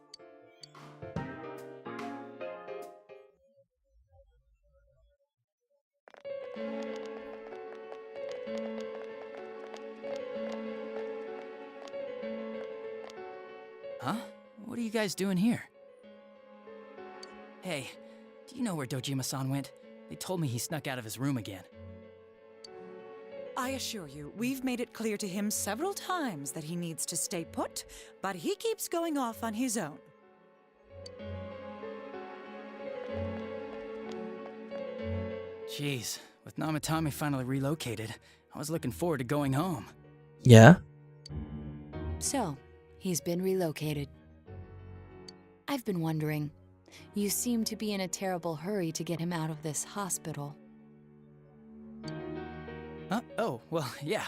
Huh? What are you guys doing here? Hey, do you know where Dojima-san went? They told me he snuck out of his room again. I assure you, we've made it clear to him several times that he needs to stay put, but he keeps going off on his own. Jeez, with Namatame finally relocated, I was looking forward to going home. Yeah? So, he's been relocated. I've been wondering, you seem to be in a terrible hurry to get him out of this hospital. Huh? Oh, well, yeah.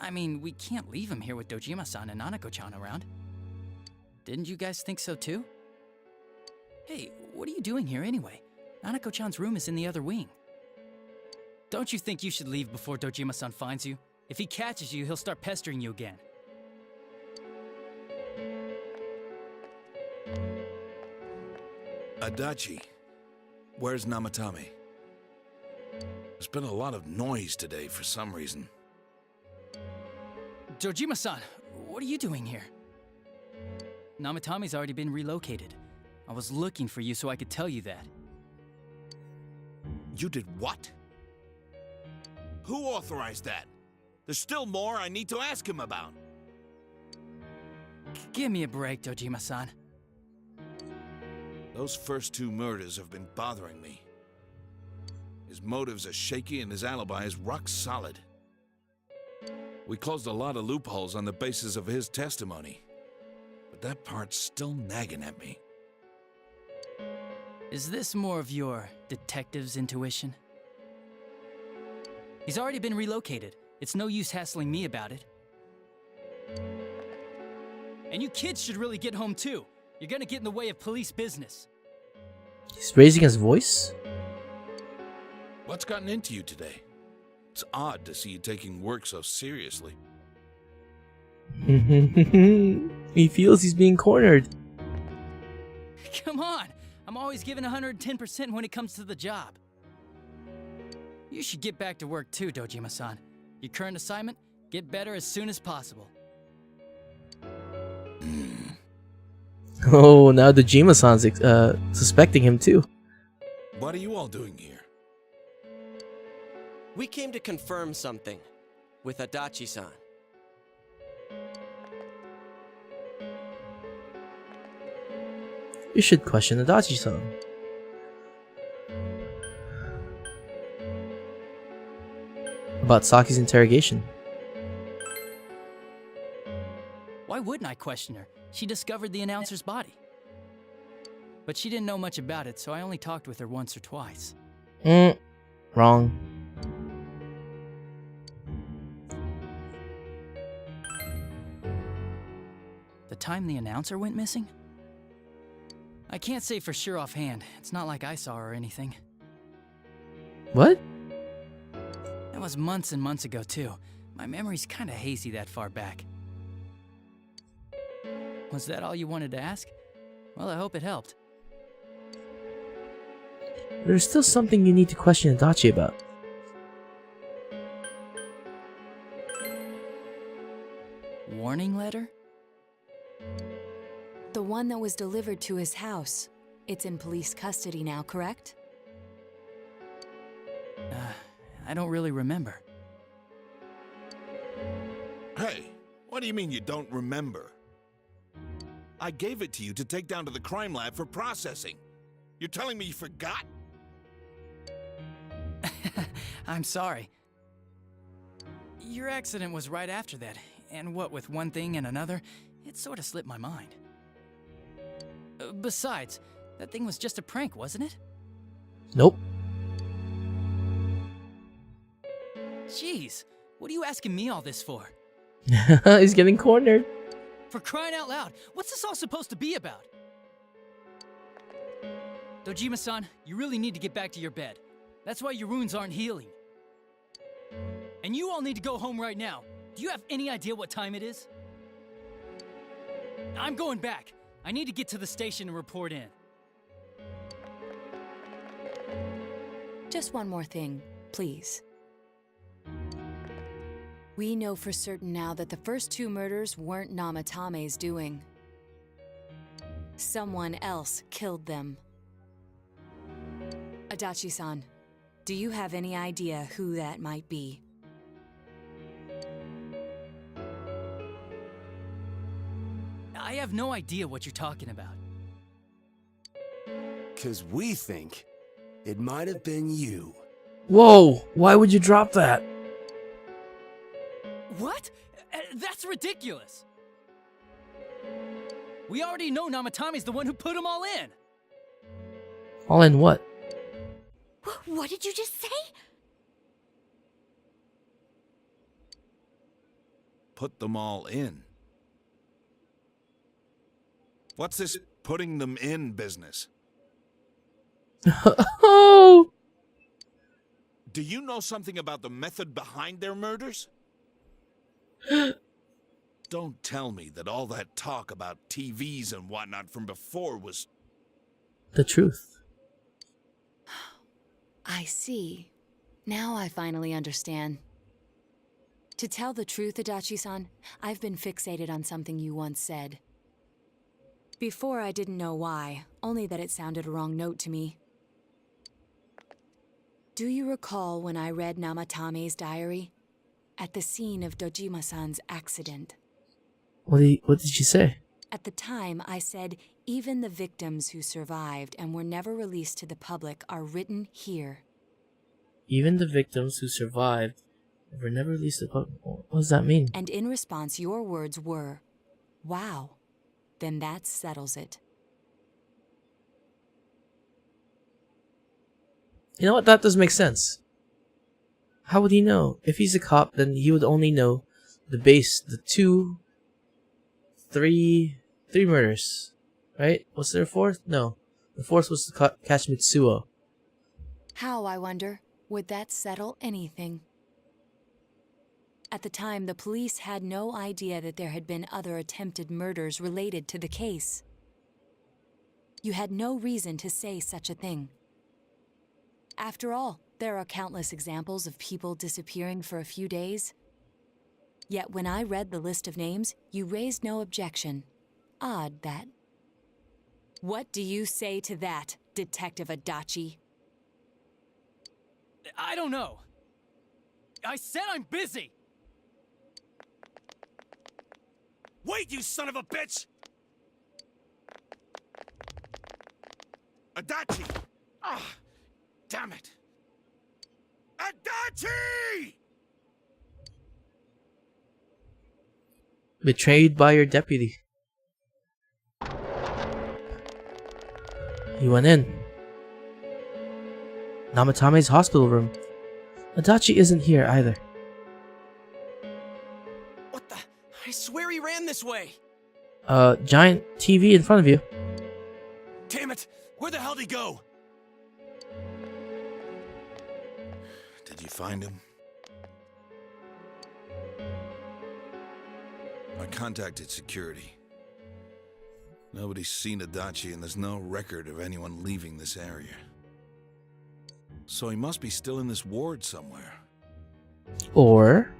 I mean, we can't leave him here with Dojima-san and Nanako-chan around. Didn't you guys think so too? Hey, what are you doing here anyway? Nanako-chan's room is in the other wing. Don't you think you should leave before Dojima-san finds you? If he catches you, he'll start pestering you again. Adachi, where's Namatame? There's been a lot of noise today for some reason. Dojima-san, what are you doing here? Namatame's already been relocated. I was looking for you so I could tell you that. You did what? Who authorized that? There's still more I need to ask him about. Give me a break, Dojima-san. Those first 2 murders have been bothering me. His motives are shaky and his alibi is rock solid. We closed a lot of loopholes on the basis of his testimony. But that part's still nagging at me. Is this more of your detective's intuition? He's already been relocated. It's no use hassling me about it. And you kids should really get home too. You're gonna get in the way of police business. He's raising his voice? What's gotten into you today? It's odd to see you taking work so seriously. He feels he's being cornered. Come on! I'm always giving 110% when it comes to the job. You should get back to work too, Dojima-san. Your current assignment? Get better as soon as possible. Oh, now Dojima-san's suspecting him too. What are you all doing here? We came to confirm something with Adachi-san. You should question Adachi-san. About Saki's interrogation. Why wouldn't I question her? She discovered the announcer's body. But she didn't know much about it, so I only talked with her once or twice. Wrong. The time the announcer went missing? I can't say for sure offhand. It's not like I saw her or anything. What? That was months and months ago, too. My memory's kinda hazy that far back. Was that all you wanted to ask? Well, I hope it helped. There's still something you need to question Adachi about. Warning letter? The one that was delivered to his house. It's in police custody now, correct? I don't really remember. Hey, what do you mean you don't remember? I gave it to you to take down to the crime lab for processing. You're telling me you forgot? I'm sorry. Your accident was right after that, and what with one thing and another, it sort of slipped my mind. Besides, that thing was just a prank, wasn't it? Nope. Jeez, what are you asking me all this for? He's getting cornered. For crying out loud, what's this all supposed to be about? Dojima-san, you really need to get back to your bed. That's why your wounds aren't healing. And you all need to go home right now. Do you have any idea what time it is? I'm going back. I need to get to the station and report in. Just one more thing, please. We know for certain now that the first 2 murders weren't Namatame's doing. Someone else killed them. Adachi-san, do you have any idea who that might be? I have no idea what you're talking about. 'Cause we think it might have been you. Whoa, why would you drop that? What? That's ridiculous! We already know Namatame's the one who put them all in! All in what? What did you just say? Put them all in. What's this putting them in business? Oh! Do you know something about the method behind their murders? Don't tell me that all that talk about TVs and whatnot from before was... The truth. I see. Now I finally understand. To tell the truth, Adachi-san, I've been fixated on something you once said. Before I didn't know why, only that it sounded a wrong note to me. Do you recall when I read Namatame's diary? At the scene of Dojima-san's accident. What did she say? At the time, I said, even the victims who survived and were never released to the public are written here. Even the victims who survived were never released to the public. What does that mean? And in response, your words were, wow, then that settles it. You know what? That does make sense. How would he know? If he's a cop, then he would only know the 3 murders. Right? Was there a 4th? No. The 4th was to catch Mitsuo. How, I wonder, would that settle anything? At the time, the police had no idea that there had been other attempted murders related to the case. You had no reason to say such a thing. After all, there are countless examples of people disappearing for a few days. Yet when I read the list of names, you raised no objection. Odd, that. What do you say to that, Detective Adachi? I don't know. I said I'm busy! Wait, you son of a bitch! Adachi! Ah, damn it! Adachi! Betrayed by your deputy. He went in. Namatame's hospital room. Adachi isn't here either. What the? I swear he ran this way. Giant TV in front of you. Damn it! Where the hell did he go? Did you find him? I contacted security. Nobody's seen Adachi and there's no record of anyone leaving this area. So he must be still in this ward somewhere. Or...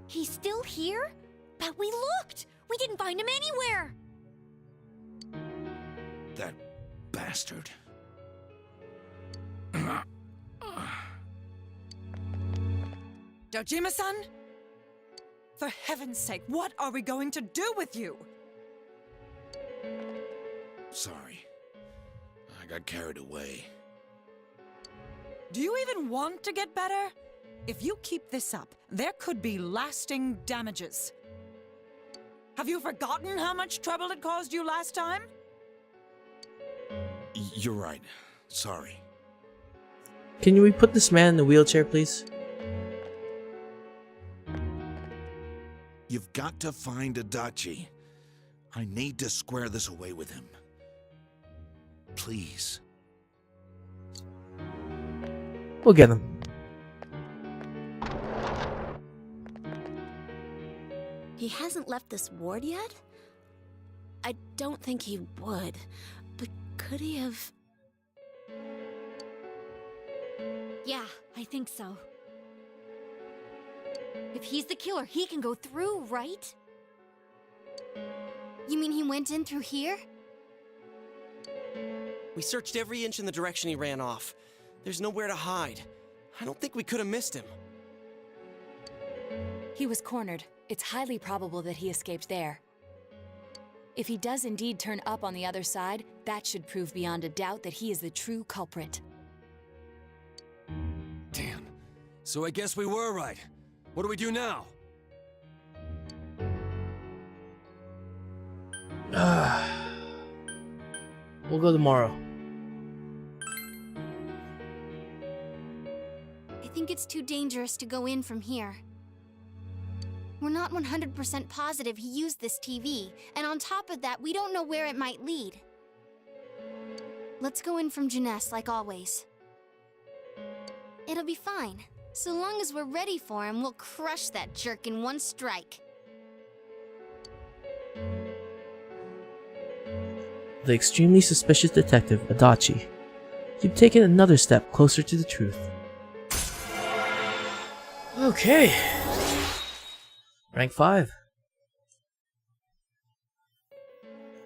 He's still here? But we looked! We didn't find him anywhere! That bastard. Dojima-san? For heaven's sake, what are we going to do with you? Sorry. I got carried away. Do you even want to get better? If you keep this up, there could be lasting damages. Have you forgotten how much trouble it caused you last time? You're right. Sorry. Can we put this man in the wheelchair, please? You've got to find Adachi. I need to square this away with him. Please. We'll get him. He hasn't left this ward yet? I don't think he would. But could he have... Yeah, I think so. If he's the killer, he can go through, right? You mean he went in through here? We searched every inch in the direction he ran off. There's nowhere to hide. I don't think we could have missed him. He was cornered. It's highly probable that he escaped there. If he does indeed turn up on the other side, that should prove beyond a doubt that he is the true culprit. Damn. So I guess we were right. What do we do now? We'll go tomorrow. I think it's too dangerous to go in from here. We're not 100% positive he used this TV, and on top of that, we don't know where it might lead. Let's go in from Jeunesse like always. It'll be fine. So long as we're ready for him, we'll crush that jerk in one strike. The extremely suspicious detective, Adachi. You've taken another step closer to the truth. Okay. Rank 5.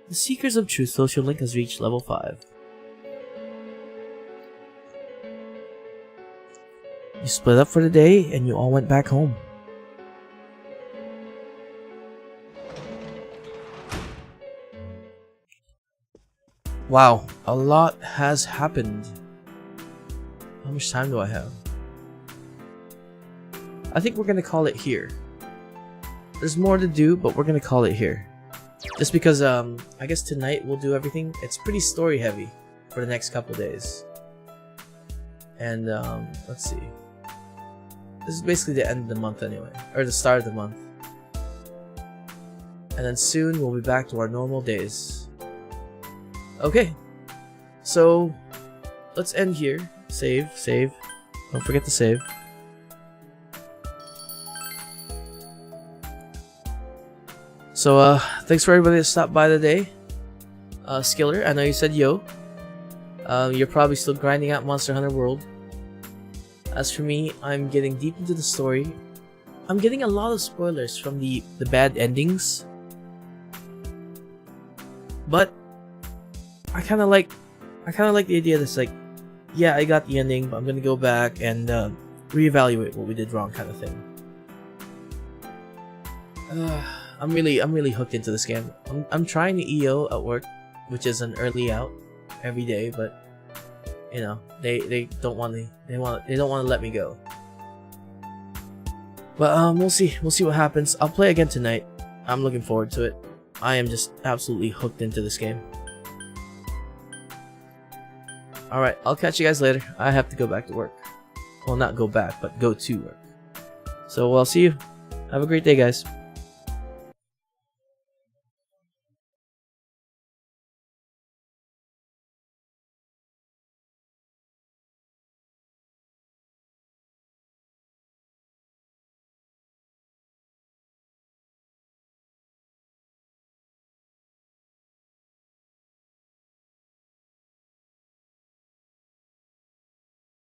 The Seekers of Truth social link has reached level 5. You split up for the day and you all went back home. Wow, a lot has happened. How much time do I have? I think we're gonna call it here. There's more to do, but we're gonna call it here. Just because, I guess tonight we'll do everything. It's pretty story heavy for the next couple days. And, let's see. This is basically the end of the month anyway, or the start of the month. And then soon we'll be back to our normal days. Okay, so let's end here. Save. Don't forget to save. So, thanks for everybody that stopped by today. Skiller, I know you said yo. You're probably still grinding out Monster Hunter World. As for me, I'm getting deep into the story. I'm getting a lot of spoilers from the bad endings. But I kind of like the idea that's like, yeah, I got the ending, but I'm gonna go back and reevaluate what we did wrong, kind of thing. I'm really hooked into this game. I'm trying the EO at work, which is an early out every day, but you know they don't want to let me go. But we'll see what happens. I'll play again tonight. I'm looking forward to it. I am just absolutely hooked into this game. Alright, I'll catch you guys later. I have to go back to work. Well, not go back, but go to work. So I'll see you. Have a great day, guys.